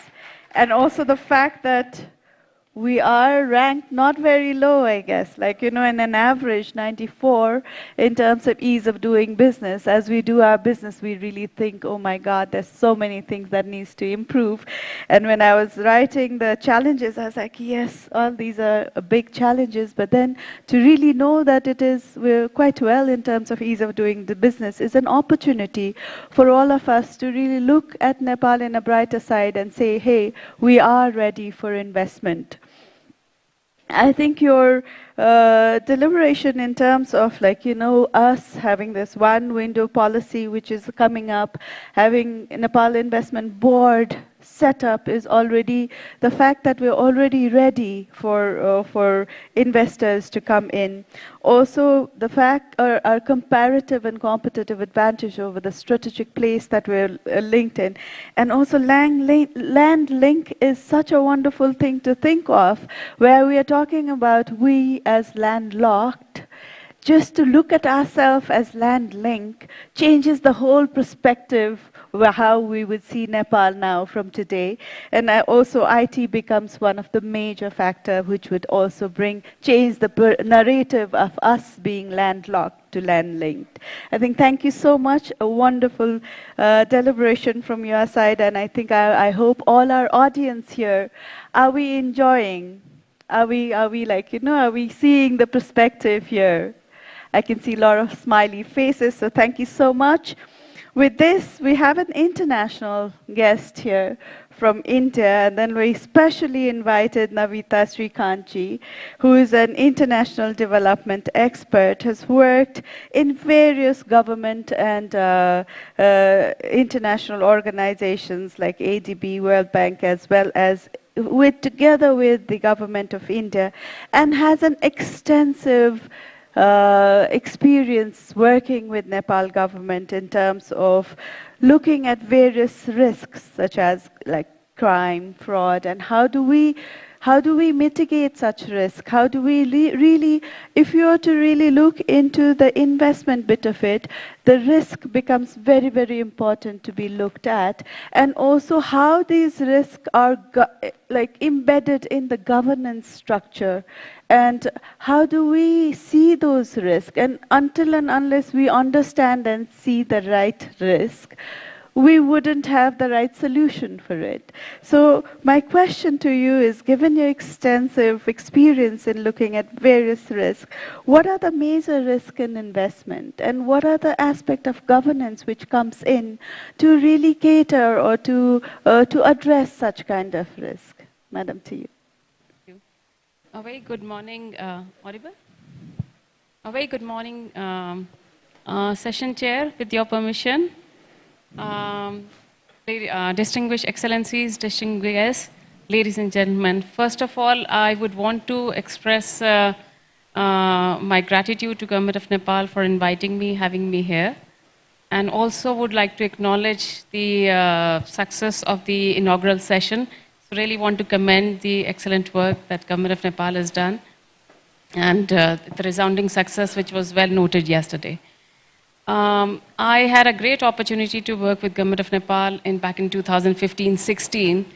Speaker 4: And also the fact that we are ranked not very low, I guess, like, in an average 94 in terms of ease of doing business. As we do our business, we really think, oh my God, there's so many things that needs to improve. And when I was writing the challenges, I was like, yes, all these are big challenges, but then to really know that we're quite well in terms of ease of doing the business is an opportunity for all of us to really look at Nepal in a brighter side and say, hey, we are ready for investment. I think your deliberation in terms of us having this one window policy which is coming up, having Nepal Investment Board set up is already the fact that we're already ready for investors to come in. Also, the fact our comparative and competitive advantage over the strategic place that we're linked in. And also land link is such a wonderful thing to think of, where we are talking about we as landlocked. Just to look at ourselves as land link changes the whole perspective of how we would see Nepal now from today. And also IT becomes one of the major factors which would also change the narrative of us being landlocked to land linked. I think thank you so much, a wonderful deliberation from your side, and I think I hope all our audience here, are we enjoying? Are we seeing the perspective here? I can see a lot of smiley faces, so thank you so much. With this, we have an international guest here from India, and then we specially invited Navita Srikanchi, who is an international development expert, has worked in various government and international organizations like ADB, World Bank, as well as together with the government of India, and has an extensive experience working with Nepal government in terms of looking at various risks such as like crime, fraud, and how do we mitigate such risk? How do we really, if you are to really look into the investment bit of it, the risk becomes very, very important to be looked at, and also how these risks are like embedded in the governance structure. And how do we see those risks? And until and unless we understand and see the right risk, we wouldn't have the right solution for it. So my question to you is, given your extensive experience in looking at various risks, what are the major risks in investment? And what are the aspects of governance which comes in to really cater or to address such kind of risk? Madam, to you.
Speaker 8: A very good morning, audible? A very good morning, session chair, with your permission. Distinguished excellencies, distinguished guests, ladies and gentlemen. First of all, I would want to express my gratitude to Government of Nepal for inviting me, having me here. And also would like to acknowledge the success of the inaugural session. Really want to commend the excellent work that Government of Nepal has done and the resounding success which was well noted yesterday. I had a great opportunity to work with Government of Nepal back in 2015-16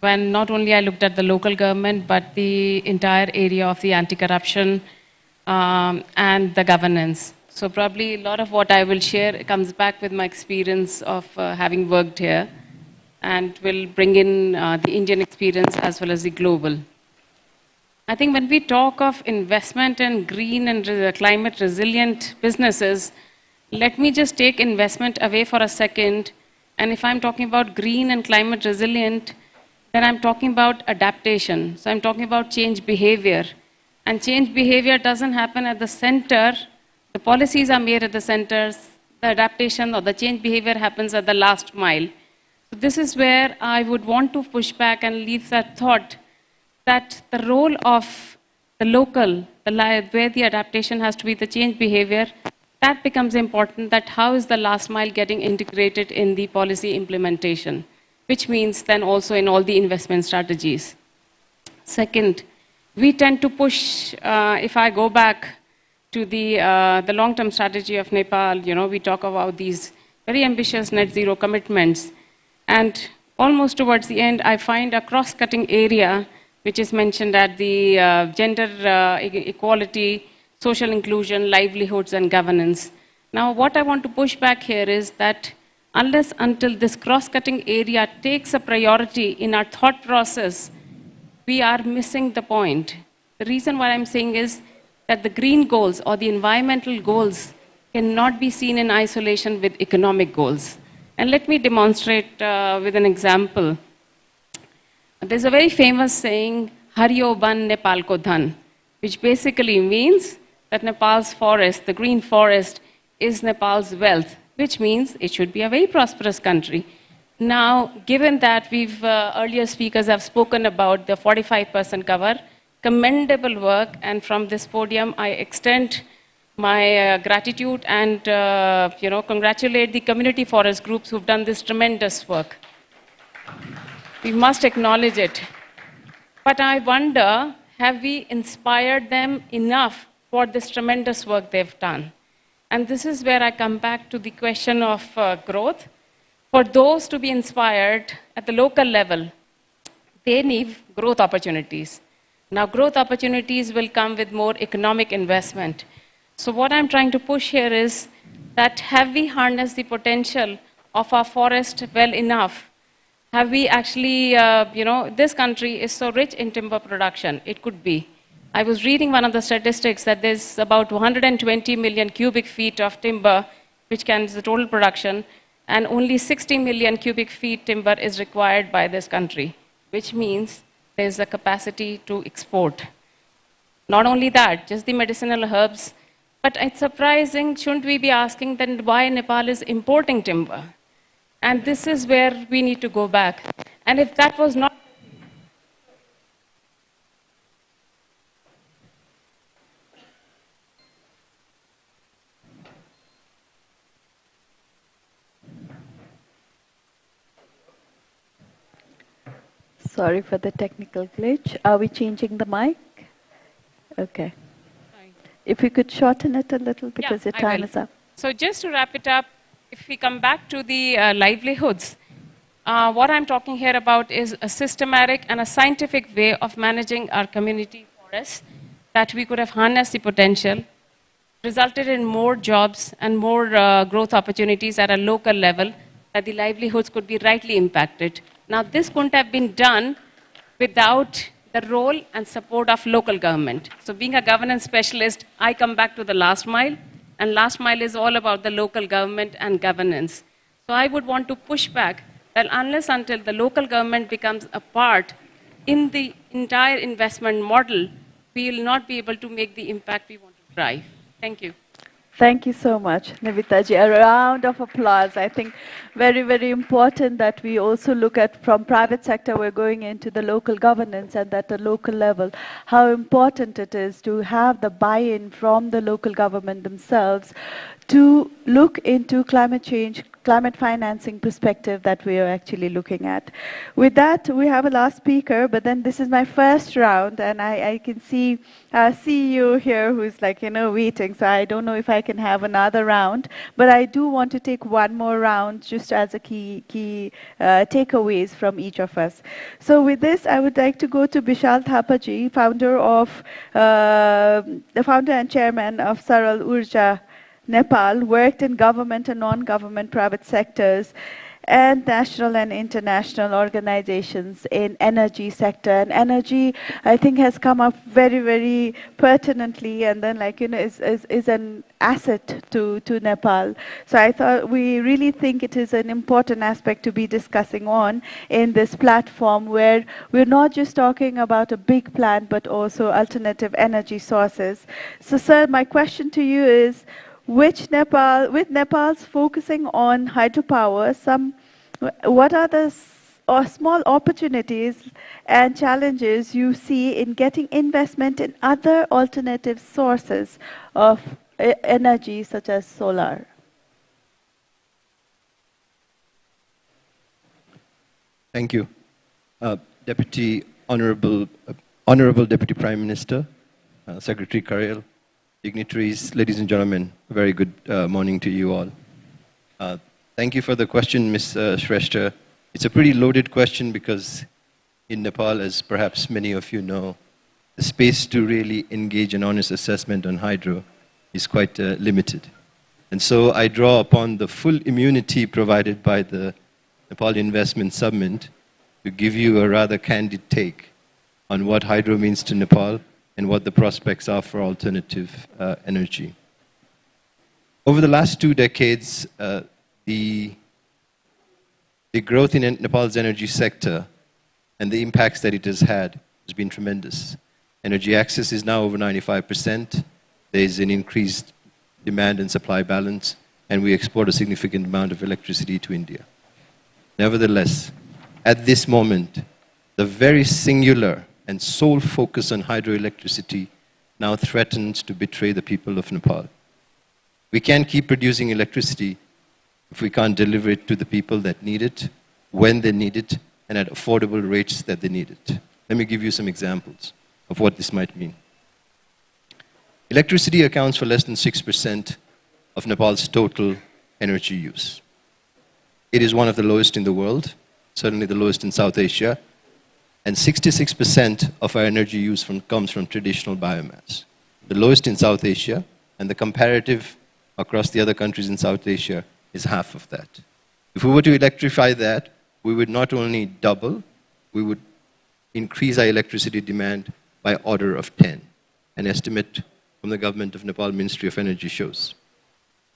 Speaker 8: when not only I looked at the local government but the entire area of the anti-corruption and the governance. So probably a lot of what I will share comes back with my experience of having worked here, and will bring in the Indian experience as well as the global. I think when we talk of investment in green and climate resilient businesses, let me just take investment away for a second. And if I'm talking about green and climate resilient, then I'm talking about adaptation. So I'm talking about change behavior. And change behavior doesn't happen at the center. The policies are made at the centers. The adaptation or the change behavior happens at the last mile. This is where I would want to push back and leave that thought that the role of the local, where the adaptation has to be the change behavior, that becomes important, that how is the last mile getting integrated in the policy implementation, which means then also in all the investment strategies. Second, we tend to push, if I go back to the long-term strategy of Nepal, we talk about these very ambitious net zero commitments. And almost towards the end, I find a cross-cutting area which is mentioned at the gender equality, social inclusion, livelihoods, and governance. Now, what I want to push back here is that until this cross-cutting area takes a priority in our thought process, we are missing the point. The reason why I'm saying is that the green goals or the environmental goals cannot be seen in isolation with economic goals. And let me demonstrate with an example. There's a very famous saying, Hariyo Ban Nepal ko Dhan, which basically means that Nepal's forest, the green forest, is Nepal's wealth, which means it should be a very prosperous country. Now, given that earlier speakers have spoken about the 45% cover, commendable work, and from this podium, I extend my gratitude and congratulate the community forest groups who've done this tremendous work. We must acknowledge it. But I wonder, have we inspired them enough for this tremendous work they've done? And this is where I come back to the question of growth. For those to be inspired at the local level, they need growth opportunities. Now, growth opportunities will come with more economic investment. So what I'm trying to push here is that have we harnessed the potential of our forest well enough? Have we actually, this country is so rich in timber production, it could be. I was reading one of the statistics that there's about 120 million cubic feet of timber, which can is the total production, and only 60 million cubic feet timber is required by this country, which means there's a capacity to export. Not only that, just the medicinal herbs, but it's surprising, shouldn't we be asking then why Nepal is importing timber? And this is where we need to go back. And if that was not
Speaker 4: Sorry for the technical glitch. Are we changing the mic? Okay. If you could shorten it a little because your time is up.
Speaker 8: So just to wrap it up, if we come back to the livelihoods, what I'm talking here about is a systematic and a scientific way of managing our community forests that we could have harnessed the potential, resulted in more jobs and more growth opportunities at a local level, that the livelihoods could be rightly impacted. Now, this couldn't have been done without the role and support of local government. So being a governance specialist, I come back to the last mile, and last mile is all about the local government and governance. So I would want to push back that unless until the local government becomes a part in the entire investment model, we will not be able to make the impact we want to drive. Thank you.
Speaker 4: Thank you so much, Navitaji. A round of applause. I think very, very important that we also look at from private sector, we're going into the local governance and at the local level, how important it is to have the buy-in from the local government themselves to look into climate change, climate financing perspective that we are actually looking at. With that, we have a last speaker, but then this is my first round, and I can see our CEO here who's like, waiting, so I don't know if I can have another round, but I do want to take one more round just as a key takeaways from each of us. So with this, I would like to go to Bishal Thapaji, the founder and chairman of Saral Urja Nepal, worked in government and non-government private sectors and national and international organizations in energy sector. And energy, I think, has come up very, very pertinently, and then is an asset to Nepal. So I thought we really think it is an important aspect to be discussing on in this platform, where we're not just talking about a big plan, but also alternative energy sources. So sir, my question to you is, with Nepal's focusing on hydropower, what are the small opportunities and challenges you see in getting investment in other alternative sources of energy, such as solar?
Speaker 9: Thank you. Honorable Deputy Prime Minister, Secretary Karel, dignitaries, ladies and gentlemen, a very good morning to you all. Thank you for the question, Ms. Shrestha. It's a pretty loaded question because in Nepal, as perhaps many of you know, the space to really engage an honest assessment on hydro is quite limited. And so I draw upon the full immunity provided by the Nepal Investment Summit to give you a rather candid take on what hydro means to Nepal and what the prospects are for alternative energy. Over the last 2 decades, the growth in Nepal's energy sector and the impacts that it has had has been tremendous. Energy access is now over 95%. There is an increased demand and supply balance, and we export a significant amount of electricity to India. Nevertheless, at this moment, the very singular and sole focus on hydroelectricity now threatens to betray the people of Nepal. We can't keep producing electricity if we can't deliver it to the people that need it, when they need it, and at affordable rates that they need it. Let me give you some examples of what this might mean. Electricity accounts for less than 6% of Nepal's total energy use. It is one of the lowest in the world, certainly the lowest in South Asia, and 66% of our energy use comes from traditional biomass. The lowest in South Asia, and the comparative across the other countries in South Asia is half of that. If we were to electrify that, we would not only double, we would increase our electricity demand by order of 10. an estimate from the government of Nepal Ministry of Energy shows.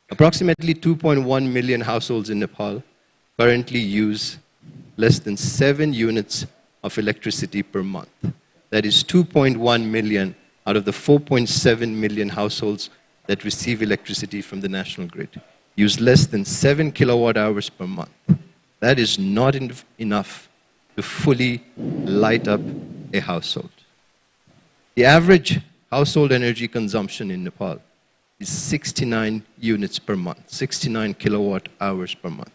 Speaker 9: Approximately 2.1 million households in Nepal currently use less than 7 units of electricity per month. That is 2.1 million out of the 4.7 million households that receive electricity from the national grid use less than 7 kilowatt hours per month. That is not enough to fully light up a household. The average household energy consumption in Nepal is 69 units per month, 69 kilowatt hours per month.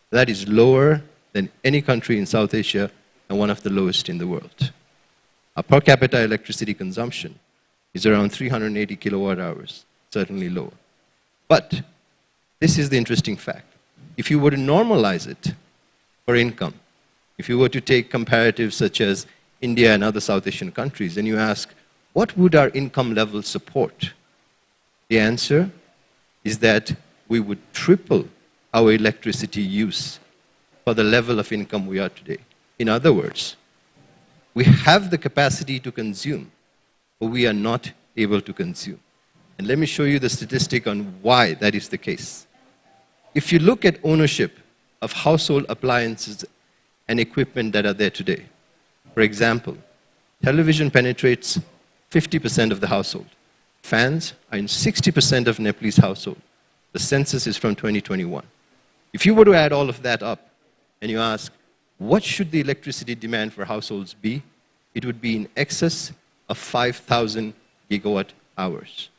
Speaker 9: That is lower than any country in South Asia and one of the lowest in the world. Our per capita electricity consumption is around 380 kilowatt hours, certainly lower. But this is the interesting fact. If you were to normalize it for income, if you were to take comparatives such as India and other South Asian countries, and you ask, what would our income level support? The answer is that we would triple our electricity use for the level of income we are today. In other words, we have the capacity to consume, but we are not able to consume. And let me show you the statistic on why that is the case. If you look at ownership of household appliances and equipment that are there today, for example, television penetrates 50% of the household. Fans are in 60% of Nepalese household. The census is from 2021. If you were to add all of that up and you ask, what should the electricity demand for households be? It would be in excess of 5,000 gigawatt hours.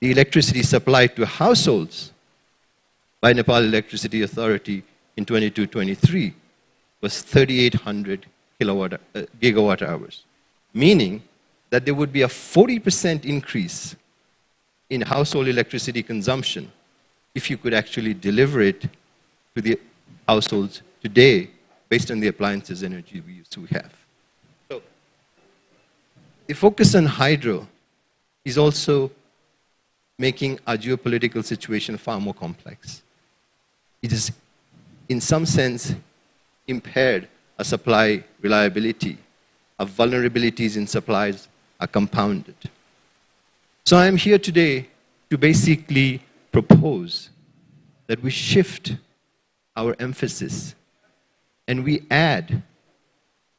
Speaker 9: The electricity supplied to households by Nepal Electricity Authority in 22-23 was 3,800 gigawatt hours, meaning that there would be a 40% increase in household electricity consumption if you could actually deliver it to the households today based on the appliances energy we have. So the focus on hydro is also making our geopolitical situation far more complex. It is, in some sense, impaired our supply reliability. Our vulnerabilities in supplies are compounded. So I am here today to basically propose that we shift our emphasis and we add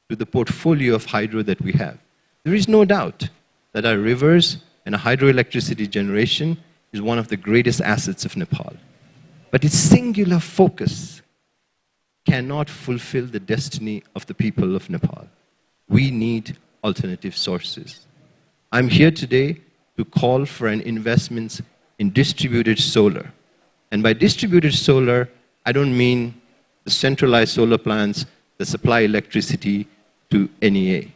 Speaker 9: to the portfolio of hydro that we have. There is no doubt that our rivers and our hydroelectricity generation is one of the greatest assets of Nepal. But its singular focus cannot fulfill the destiny of the people of Nepal. We need alternative sources. I'm here today to call for an investment in distributed solar. And by distributed solar, I don't mean the centralized solar plants that supply electricity to NEA.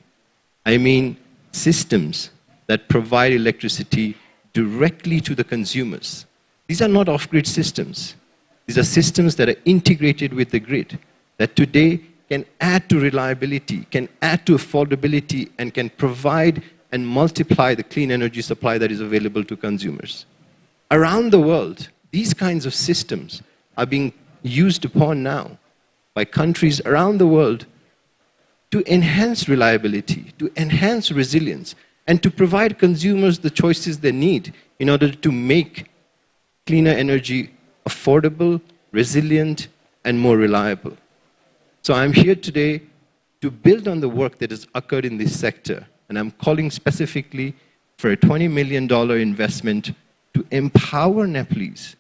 Speaker 9: I mean systems that provide electricity directly to the consumers. These are not off-grid systems. These are systems that are integrated with the grid, that today can add to reliability, can add to affordability, and can provide and multiply the clean energy supply that is available to consumers. Around the world, these kinds of systems are being used upon now by countries around the world to enhance reliability, to enhance resilience, and to provide consumers the choices they need in order to make cleaner energy affordable, resilient, and more reliable. So I'm here today to build on the work that has occurred in this sector, and I'm calling specifically for a $20 million investment to empower Nepalese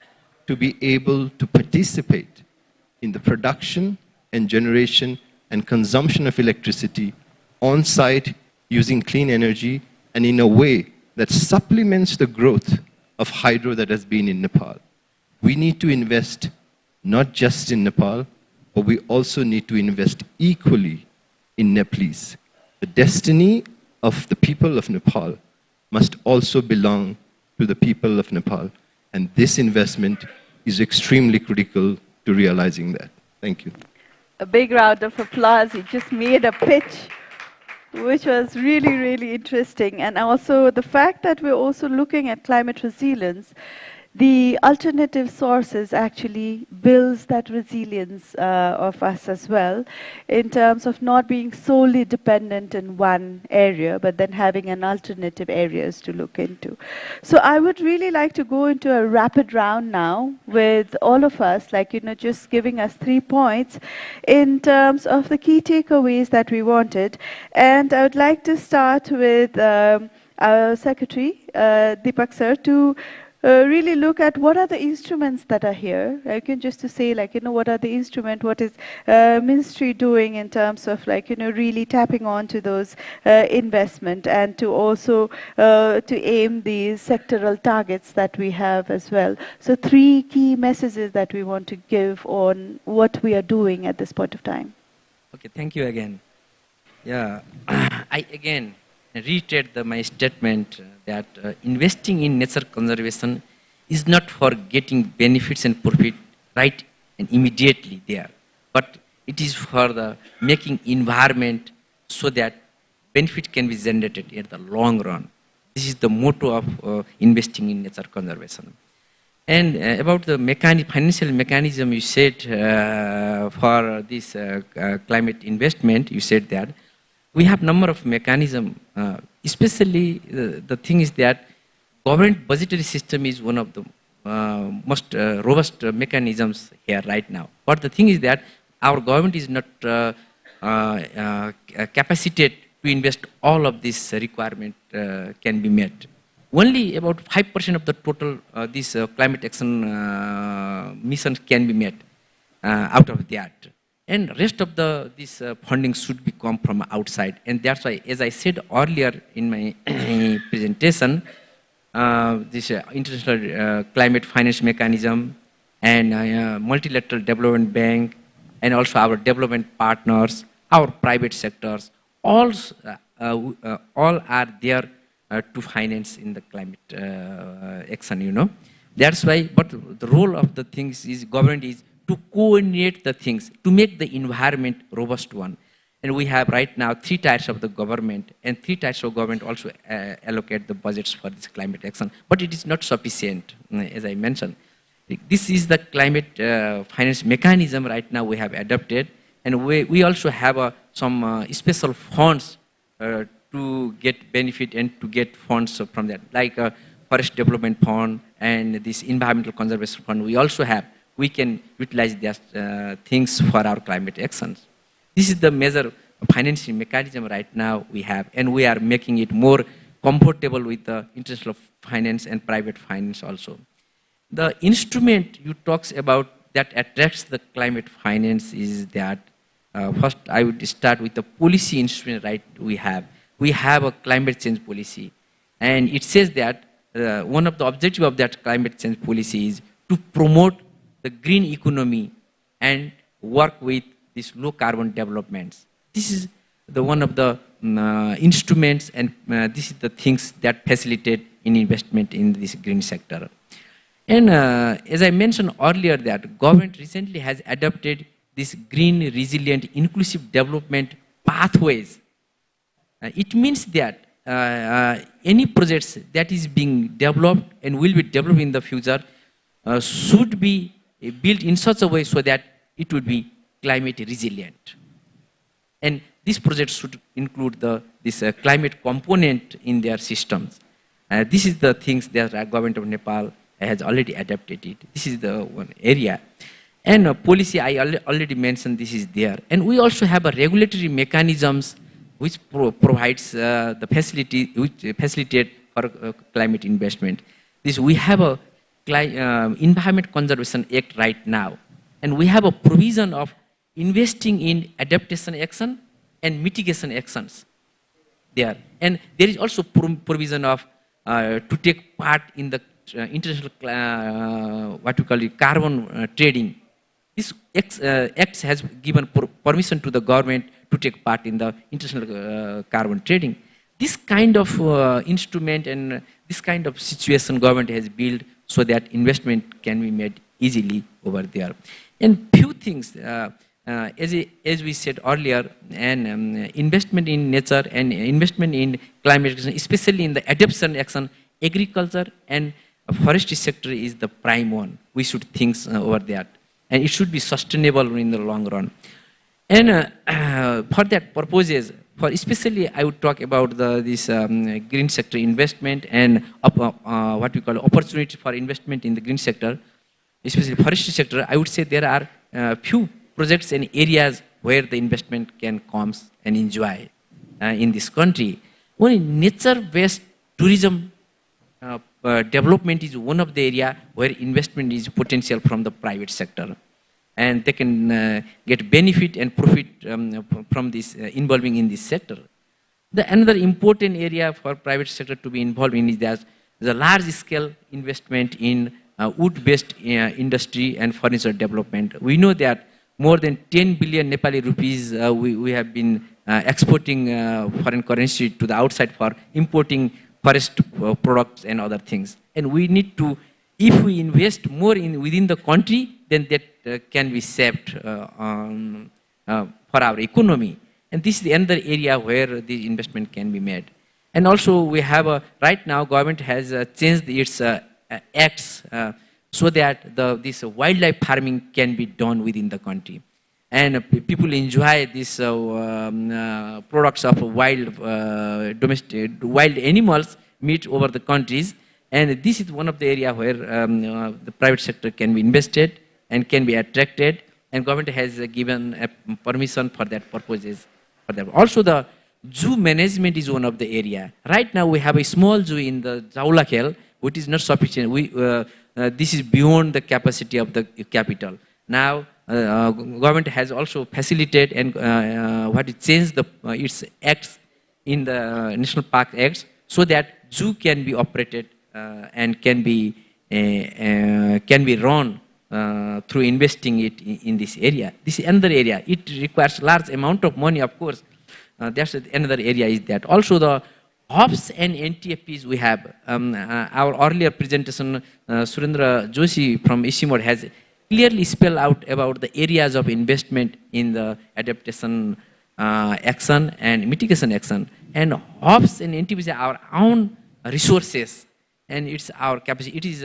Speaker 9: to be able to participate in the production and generation and consumption of electricity on-site using clean energy and in a way that supplements the growth of hydro that has been in Nepal. We need to invest not just in Nepal, but we also need to invest equally in Nepalese. The destiny of the people of Nepal must also belong to the people of Nepal, and this investment is extremely critical to realizing that. Thank you.
Speaker 4: A big round of applause. You just made a pitch, which was really, really interesting. And also the fact that we're also looking at climate resilience the alternative sources actually builds that resilience of us as well, in terms of not being solely dependent in one area, but then having an alternative areas to look into. So I would really like to go into a rapid round now with all of us, like, just giving us 3 points in terms of the key takeaways that we wanted. And I would like to start with our secretary, Deepak sir, to really look at what are the instruments that are here. I can just to say, like, what are the instruments, what is ministry doing in terms of, like, really tapping on to those investment, and to also to aim these sectoral targets that we have as well. So 3 key messages that we want to give on what we are doing at this point of time.
Speaker 5: Okay, thank you again. Yeah, I again reiterate my statement that investing in nature conservation is not for getting benefits and profit right and immediately there, but it is for the making environment so that benefit can be generated in the long run. This is the motto of investing in nature conservation. And about the financial mechanism, you said for this climate investment, you said that we have number of mechanisms, especially the thing is that government budgetary system is one of the most robust mechanisms here right now. But the thing is that our government is not capacitated to invest all of this requirement can be met. Only about 5% of the total this climate action missions can be met out of that. And rest of this funding should be come from outside. And that's why, as I said earlier in my presentation, this international climate finance mechanism and multilateral development bank, and also our development partners, our private sectors, all are there to finance in the climate action, That's why, but the role of the things is government is to coordinate the things, to make the environment robust one. And we have right now 3 tiers of the government, and 3 tiers of government also allocate the budgets for this climate action. But it is not sufficient, as I mentioned. This is the climate finance mechanism right now we have adopted, and we also have some special funds to get benefit and to get funds from that, like Forest Development Fund and this Environmental Conservation Fund we also have. We can utilize these things for our climate actions. This is the major financing mechanism right now we have, and we are making it more comfortable with the international finance and private finance also. The instrument you talks about that attracts the climate finance is that, first I would start with the policy instrument right we have. We have a climate change policy, and it says that one of the objectives of that climate change policy is to promote the green economy and work with these low carbon developments. This is the one of the instruments, and this is the things that facilitate in investment in this green sector. And as I mentioned earlier, that government recently has adopted this green, resilient, inclusive development pathways. It means that any projects that is being developed and will be developed in the future should be built in such a way so that it would be climate resilient. And these projects should include this climate component in their systems. This is the things that the government of Nepal has already adapted it. This is the one area. And policy, I already mentioned this is there. And we also have a regulatory mechanisms which provides the facility, which facilitate for climate investment. We have a Environment Conservation Act right now, and we have a provision of investing in adaptation action and mitigation actions there. And there is also provision of to take part in the international what we call it carbon trading. This act has given permission to the government to take part in the international carbon trading. This kind of instrument and this kind of situation government has built so that investment can be made easily over there. And few things, as we said earlier, and investment in nature and investment in climate action, especially in the adaptation action, agriculture and forestry sector is the prime one. We should think over that. And it should be sustainable in the long run. And for that purposes, for especially I would talk about this green sector investment and what we call opportunity for investment in the green sector, especially forestry sector. I would say there are few projects and areas where the investment can come and enjoy in this country. Only nature-based tourism development is one of the area where investment is potential from the private sector. And they can get benefit and profit from this involving in this sector. Another important area for private sector to be involved in is that the large scale investment in wood-based industry and furniture development. We know that more than 10 billion Nepali rupees we have been exporting foreign currency to the outside for importing forest products and other things. And we need to, if we invest more within the country, then that can be saved for our economy. And this is another area where the investment can be made. And also we have, right now government has changed its acts so that this wildlife farming can be done within the country. And people enjoy these products of wild, domestic, wild animals meat over the countries. And this is one of the areas where the private sector can be invested and can be attracted, and government has given a permission for that purposes. Also, the zoo management is one of the area. Right now, we have a small zoo in the Jaulakhel, which is not sufficient. This is beyond the capacity of the capital. Now, government has also facilitated and changed its acts in the National Park Acts so that zoo can be operated and can be run through investing it in this area. This is another area. It requires large amount of money, of course. That's another area is that. Also the hubs and NTFPs we have. Our earlier presentation, Surendra Joshi from ICMOD has clearly spelled out about the areas of investment in the adaptation action and mitigation action. And hubs and NTFPs are our own resources. And it's our capacity. It is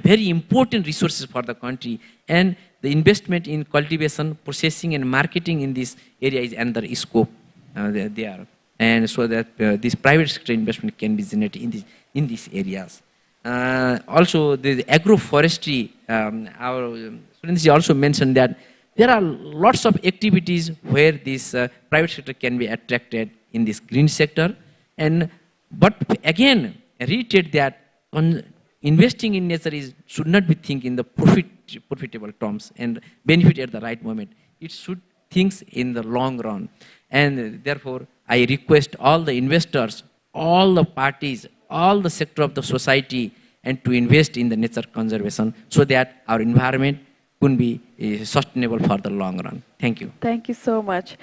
Speaker 5: very important resources for the country. And the investment in cultivation, processing, and marketing in this area is under scope there. And so that this private sector investment can be generated in these areas. Also, the agroforestry, our students also mentioned that there are lots of activities where this private sector can be attracted in this green sector. But again, reiterate that investing in nature should not be think in the profitable terms and benefit at the right moment. It should think in the long run. And therefore, I request all the investors, all the parties, all the sector of the society, and to invest in the nature conservation so that our environment could be sustainable for the long run. Thank you.
Speaker 4: Thank you so much.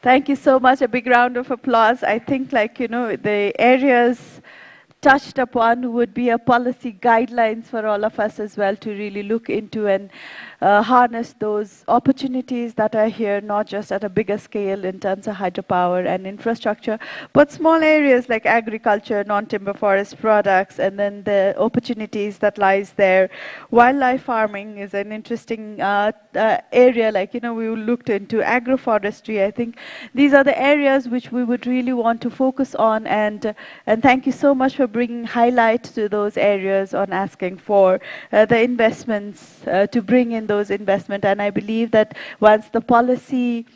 Speaker 4: Thank you so much. A big round of applause. I think, the areas touched upon would be a policy guidelines for all of us as well to really look into and harness those opportunities that are here, not just at a bigger scale in terms of hydropower and infrastructure, but small areas like agriculture, non-timber forest products, and then the opportunities that lies there. Wildlife farming is an interesting area, we looked into agroforestry. I think these are the areas which we would really want to focus on, and thank you so much for bringing highlight to those areas on asking for the investments to bring in those investment. And I believe that once the policy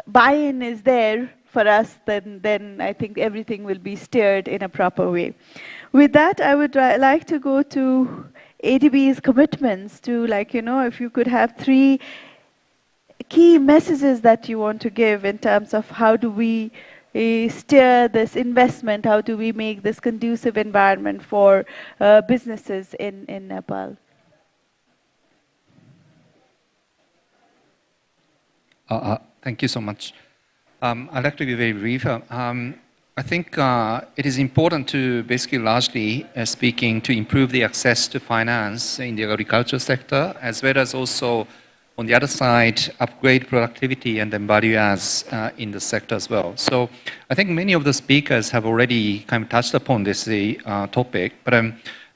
Speaker 4: buy-in is there for us, then I think everything will be steered in a proper way. With that, I would like to go to ADB's commitments to, if you could have 3 key messages that you want to give in terms of how do we steer this investment, how do we make this conducive environment for businesses in Nepal?
Speaker 6: Thank you so much. I'd like to be very brief. I think it is important to basically largely speaking to improve the access to finance in the agriculture sector, as well as also on the other side, upgrade productivity and then value adds in the sector as well. So I think many of the speakers have already kind of touched upon this topic, but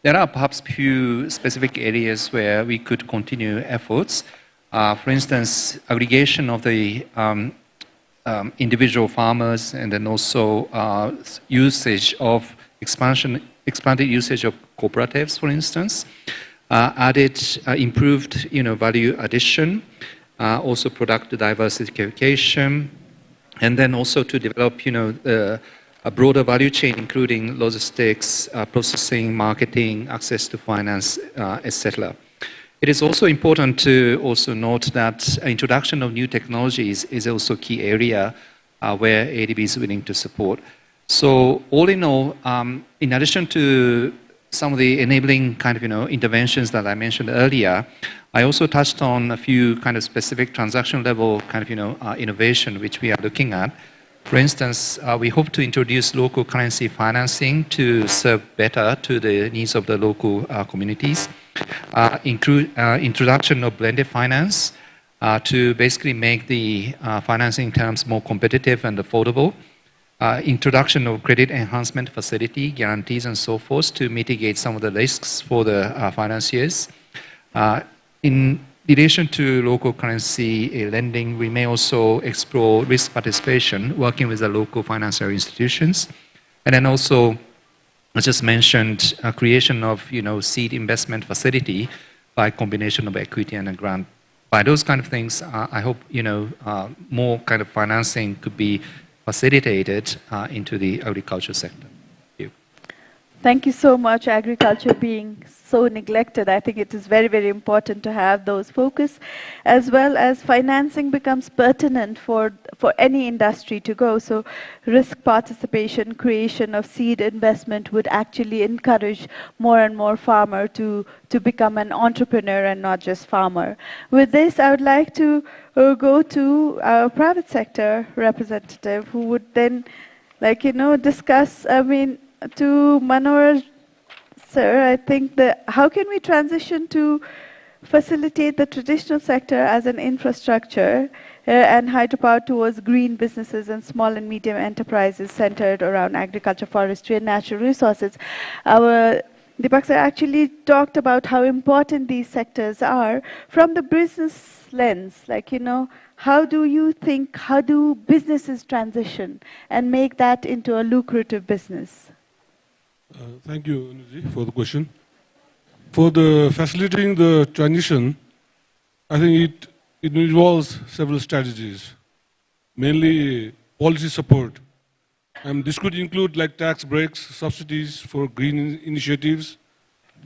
Speaker 6: there are perhaps few specific areas where we could continue efforts. For instance, aggregation of the individual farmers, and then also usage of expanded usage of cooperatives, for instance, improved value addition, also product diversification, and then also to develop a broader value chain, including logistics, processing, marketing, access to finance, etc. It is also important to also note that introduction of new technologies is also a key area where ADB is willing to support. So all in all, in addition to some of the enabling kind of interventions that I mentioned earlier, I also touched on a few kind of specific transaction level kind of innovation which we are looking at. For instance, we hope to introduce local currency financing to serve better to the needs of the local communities. Introduction of blended finance to basically make the financing terms more competitive and affordable. Introduction of credit enhancement facility, guarantees and so forth to mitigate some of the risks for the financiers. In relation to local currency lending, we may also explore risk participation, working with the local financial institutions. And then also, I just mentioned creation of seed investment facility by combination of equity and a grant. By those kind of things, I hope more kind of financing could be facilitated into the agriculture sector.
Speaker 4: Thank you so much. Agriculture being so neglected, I think it is very, very important to have those focus, as well as financing becomes pertinent for any industry to go. So risk participation, creation of seed investment would actually encourage more and more farmer to become an entrepreneur and not just farmer. With this, I would like to go to our private sector representative who would then discuss, to Manohar sir, I think how can we transition to facilitate the traditional sector as an infrastructure and hydropower towards green businesses and small and medium enterprises centered around agriculture, forestry and natural resources. Our Deepak sir actually talked about how important these sectors are from the business lens, how do businesses transition and make that into a lucrative business?
Speaker 7: Thank you, Anuji, for the question. For the facilitating the transition, I think it involves several strategies, mainly policy support. This could include like tax breaks, subsidies for green initiatives,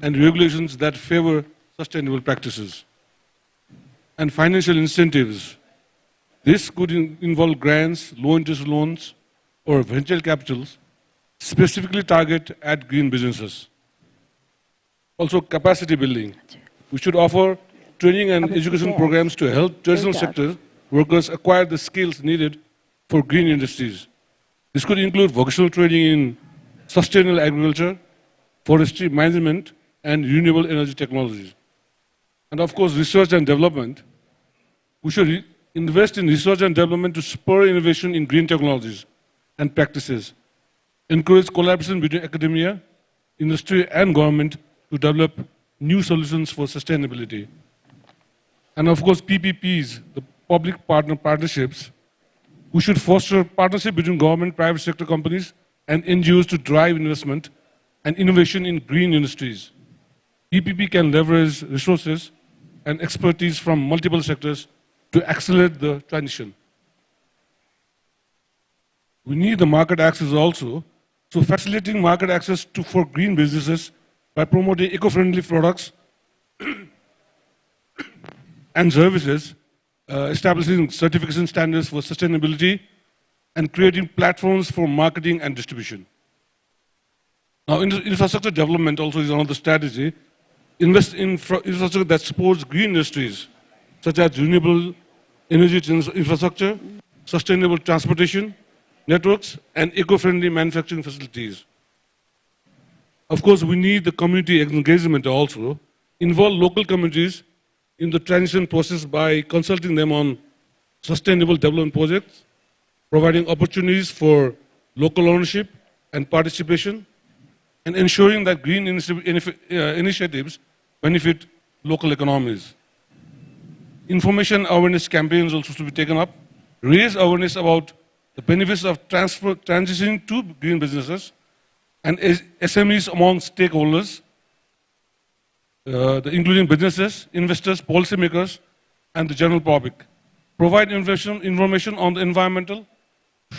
Speaker 7: and regulations that favor sustainable practices. And financial incentives. This could involve grants, low-interest loans, or venture capitals, specifically target at green businesses. Also, capacity building. We should offer training and education programs to help traditional sector workers acquire the skills needed for green industries. This could include vocational training in sustainable agriculture, forestry management, and renewable energy technologies. And of course, research and development. We should invest in research and development to spur innovation in green technologies and practices. Encourage collaboration between academia, industry, and government to develop new solutions for sustainability. And of course, PPPs, the public-partner partnerships. We should foster partnership between government, private sector companies, and NGOs to drive investment and innovation in green industries. PPP can leverage resources and expertise from multiple sectors to accelerate the transition. We need the market access also. So facilitating market access for green businesses by promoting eco-friendly products and services, establishing certification standards for sustainability, and creating platforms for marketing and distribution. Now, infrastructure development also is another strategy. Invest in infrastructure that supports green industries, such as renewable energy infrastructure, sustainable transportation networks, and eco-friendly manufacturing facilities. Of course, we need the community engagement also. Involve local communities in the transition process by consulting them on sustainable development projects, providing opportunities for local ownership and participation, and ensuring that green initiatives benefit local economies. Information awareness campaigns also to be taken up, raise awareness about the benefits of transitioning to green businesses and SMEs among stakeholders, including businesses, investors, policymakers, and the general public. Provide information on the environmental,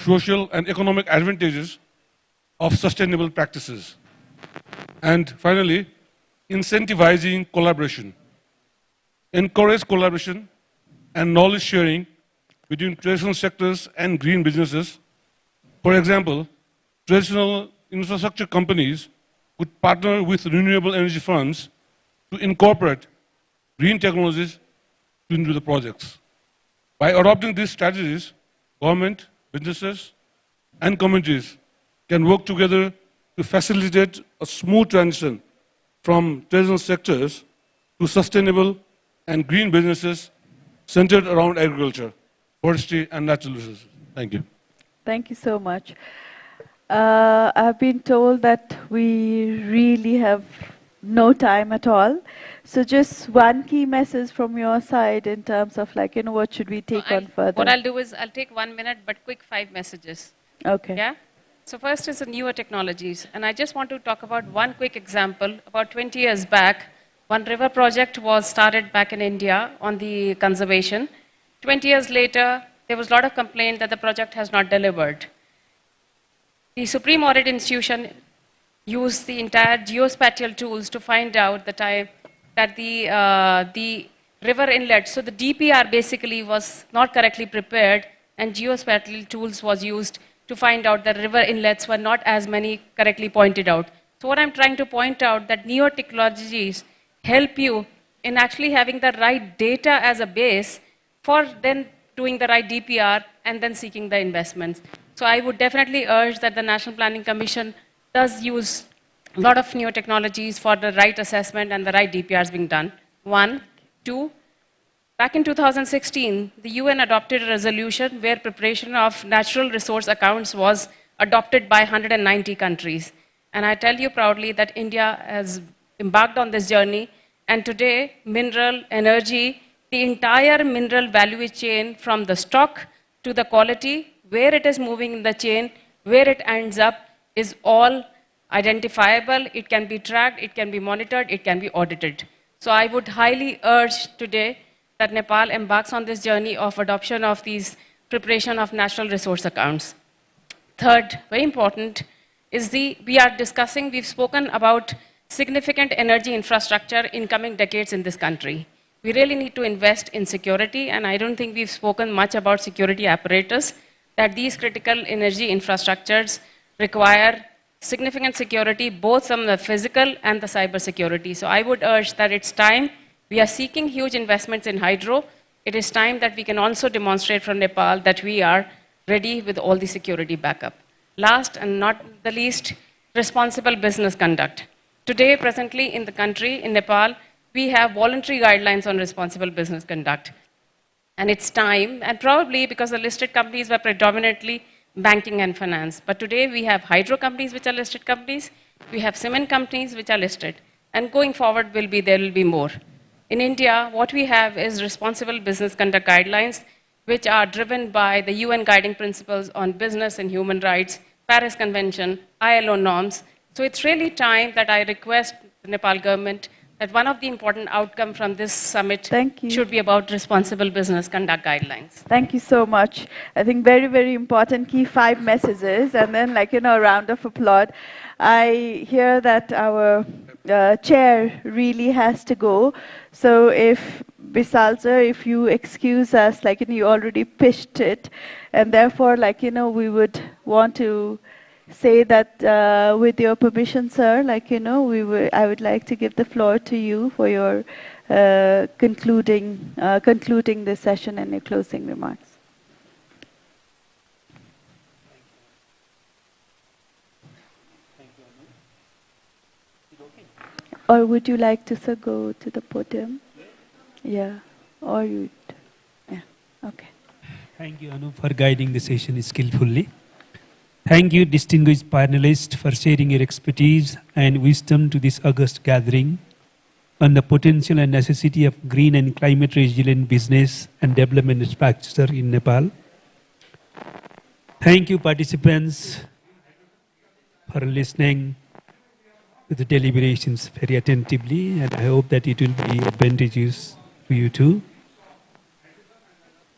Speaker 7: social, and economic advantages of sustainable practices. And finally, incentivizing collaboration. Encourage collaboration and knowledge sharing between traditional sectors and green businesses. For example, traditional infrastructure companies could partner with renewable energy firms to incorporate green technologies into the projects. By adopting these strategies, government, businesses, and communities can work together to facilitate a smooth transition from traditional sectors to sustainable and green businesses centered around agriculture, forestry, and natural resources. Thank you.
Speaker 4: Thank you so much. I've been told that we really have no time at all. So just one key message from your side in terms of like, what should we take on further?
Speaker 8: What I'll do is I'll take 1 minute, but quick 5 messages.
Speaker 4: Okay.
Speaker 8: Yeah? So first is the newer technologies. And I just want to talk about one quick example. About 20 years back, one river project was started back in India on the conservation. 20 years later, there was a lot of complaint that the project has not delivered. The Supreme Audit Institution used the entire geospatial tools to find out the time that the river inlet, so the DPR basically was not correctly prepared, and geospatial tools was used to find out that river inlets were not as many correctly pointed out. So what I'm trying to point out that newer technologies help you in actually having the right data as a base for then doing the right DPR and then seeking the investments. So I would definitely urge that the National Planning Commission does use a lot of new technologies for the right assessment and the right DPRs being done. 1, 2, back in 2016, the UN adopted a resolution where preparation of natural resource accounts was adopted by 190 countries. And I tell you proudly that India has embarked on this journey, and today, mineral, energy, the entire mineral value chain from the stock to the quality, where it is moving in the chain, where it ends up, is all identifiable, it can be tracked, it can be monitored, it can be audited. So I would highly urge today that Nepal embarks on this journey of adoption of these preparation of natural resource accounts. Third, very important, is we've spoken about significant energy infrastructure in coming decades in this country. We really need to invest in security, and I don't think we've spoken much about security apparatus, that these critical energy infrastructures require significant security, both from the physical and the cyber security. So I would urge that it's time. We are seeking huge investments in hydro. It is time that we can also demonstrate from Nepal that we are ready with all the security backup. Last and not the least, responsible business conduct. Today, presently in the country, in Nepal, we have voluntary guidelines on responsible business conduct. And it's time, and probably because the listed companies were predominantly banking and finance. But today we have hydro companies which are listed companies, we have cement companies which are listed, and going forward there will be more. In India, what we have is responsible business conduct guidelines, which are driven by the UN guiding principles on business and human rights, Paris Convention, ILO norms. So it's really time that I request the Nepal government that one of the important outcomes from this summit should be about responsible business conduct guidelines.
Speaker 4: Thank you so much. I think very, very important key 5 messages, and then a round of applause. I hear that our chair really has to go. So if Bisal sir, if you excuse us, you already pitched it, and therefore, we would want to say that with your permission, sir, I would like to give the floor to you for your concluding this session and your closing remarks. Or would you like to, sir, go to the podium? Yeah, or you, yeah, okay.
Speaker 10: Thank you, Anu, for guiding the session skillfully. Thank you, distinguished panelists, for sharing your expertise and wisdom to this august gathering on the potential and necessity of green and climate resilient business and development infrastructure in Nepal. Thank you, participants, for listening to the deliberations very attentively, and I hope that it will be advantageous to you too.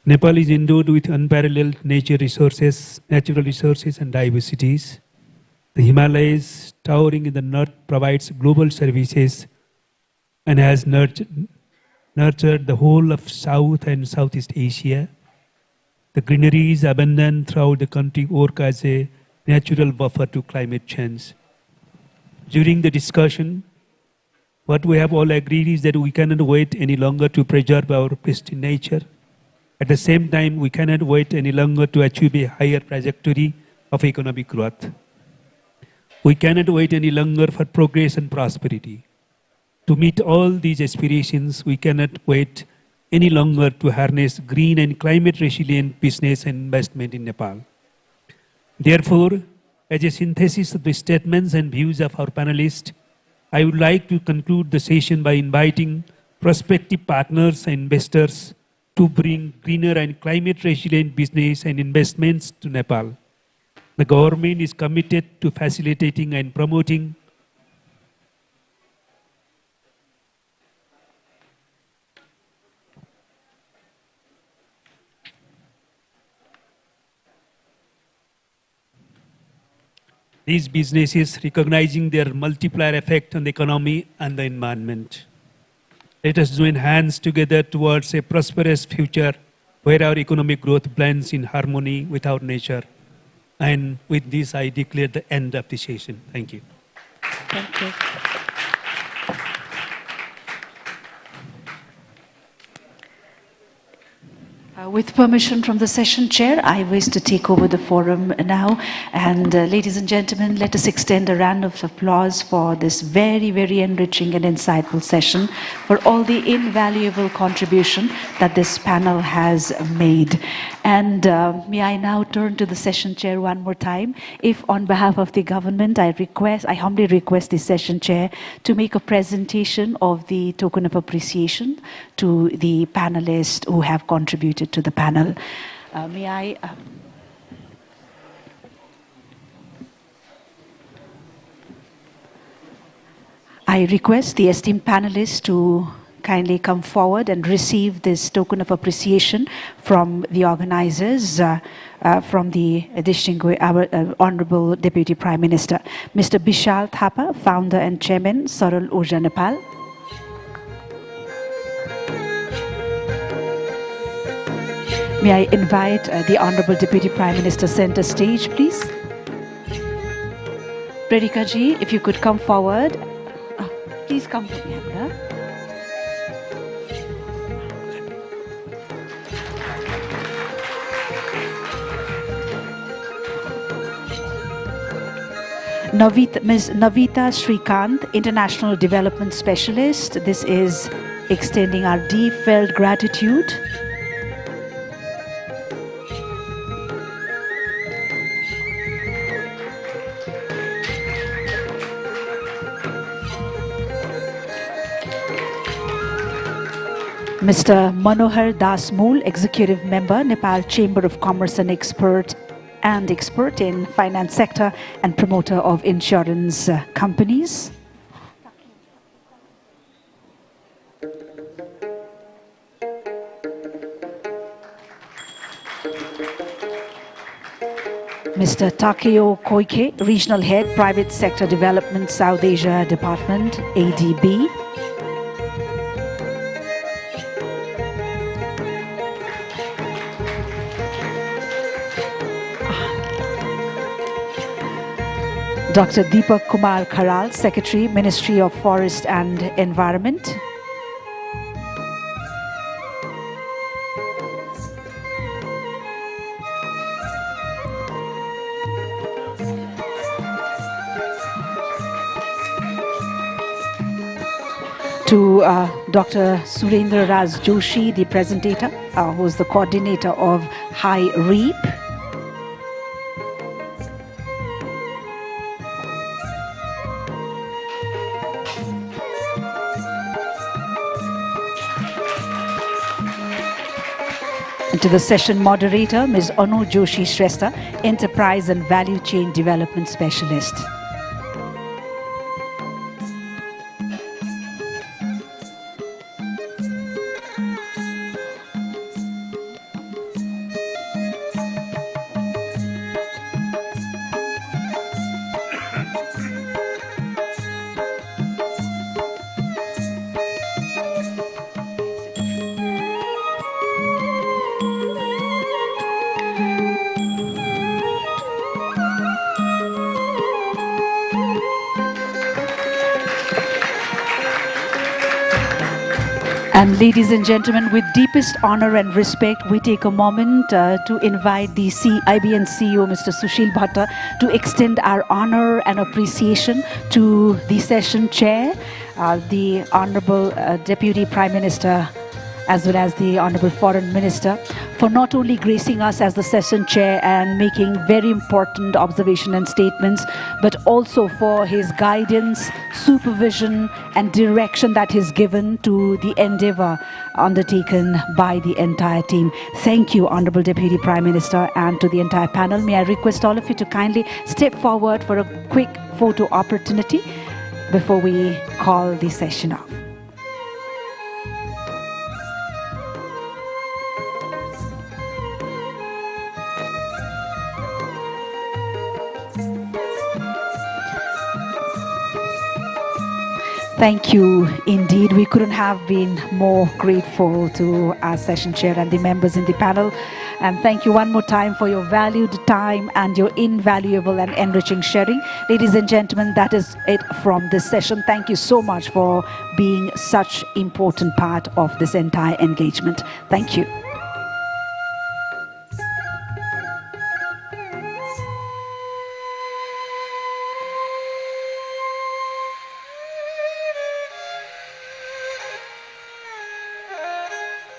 Speaker 10: Nepal is endowed with unparalleled natural resources and diversities. The Himalayas, towering in the north, provides global services and has nurtured the whole of South and Southeast Asia. The greenery is abundant throughout the country, work as a natural buffer to climate change. During the discussion, what we have all agreed is that we cannot wait any longer to preserve our pristine nature. At the same time, we cannot wait any longer to achieve a higher trajectory of economic growth. We cannot wait any longer for progress and prosperity. To meet all these aspirations, we cannot wait any longer to harness green and climate resilient business and investment in Nepal. Therefore, as a synthesis of the statements and views of our panelists, I would like to conclude the session by inviting prospective partners and investors to bring greener and climate resilient business and investments to Nepal. The government is committed to facilitating and promoting these businesses, recognizing their multiplier effect on the economy and the environment. Let us join hands together towards a prosperous future where our economic growth blends in harmony with our nature. And with this, I declare the end of the session. Thank you.
Speaker 1: Thank you. With permission from the session chair, I wish to take over the forum now. And ladies and gentlemen, let us extend a round of applause for this very, very enriching and insightful session, for all the invaluable contribution that this panel has made. And may I now turn to the session chair one more time. If on behalf of the government, I humbly request the session chair to make a presentation of the token of appreciation to the panelists who have contributed to the panel. May I... I request the esteemed panelists to kindly come forward and receive this token of appreciation from the organizers, from the our Honorable Deputy Prime Minister, Mr. Bishal Thapa, Founder and Chairman, Saral Urja Nepal. May I invite the Honorable Deputy Prime Minister center stage, please. Predika ji, if you could come forward. Please come to me. Ms. Navita Srikant, International Development Specialist. This is extending our deep felt gratitude. Mr. Manohar Das Mool, Executive Member, Nepal Chamber of Commerce and expert in finance sector and promoter of insurance companies. Mr. Takeo Koike, Regional Head, Private Sector Development, South Asia Department, ADB. Dr. Deepak Kumar Kharal, Secretary, Ministry of Forest and Environment. To Dr. Surendra Raj Joshi, the presenter, who is the coordinator of High REAP. And to the session moderator, Ms. Anu Joshi Shrestha, Enterprise and Value Chain Development Specialist. And ladies and gentlemen, with deepest honor and respect, we take a moment to invite the IBN CEO, Mr. Sushil Bhatta, to extend our honor and appreciation to the session chair, the Honorable Deputy Prime Minister, as well as the Honorable Foreign Minister, for not only gracing us as the session chair and making very important observations and statements, but also for his guidance, supervision and direction that he's given to the endeavor undertaken by the entire team. Thank you, Honorable Deputy Prime Minister, and to the entire panel. May I request all of you to kindly step forward for a quick photo opportunity before we call the session off. Thank you indeed. We couldn't have been more grateful to our session chair and the members in the panel. And thank you one more time for your valued time and your invaluable and enriching sharing. Ladies and gentlemen, that is it from this session. Thank you so much for being such an important part of this entire engagement. Thank you.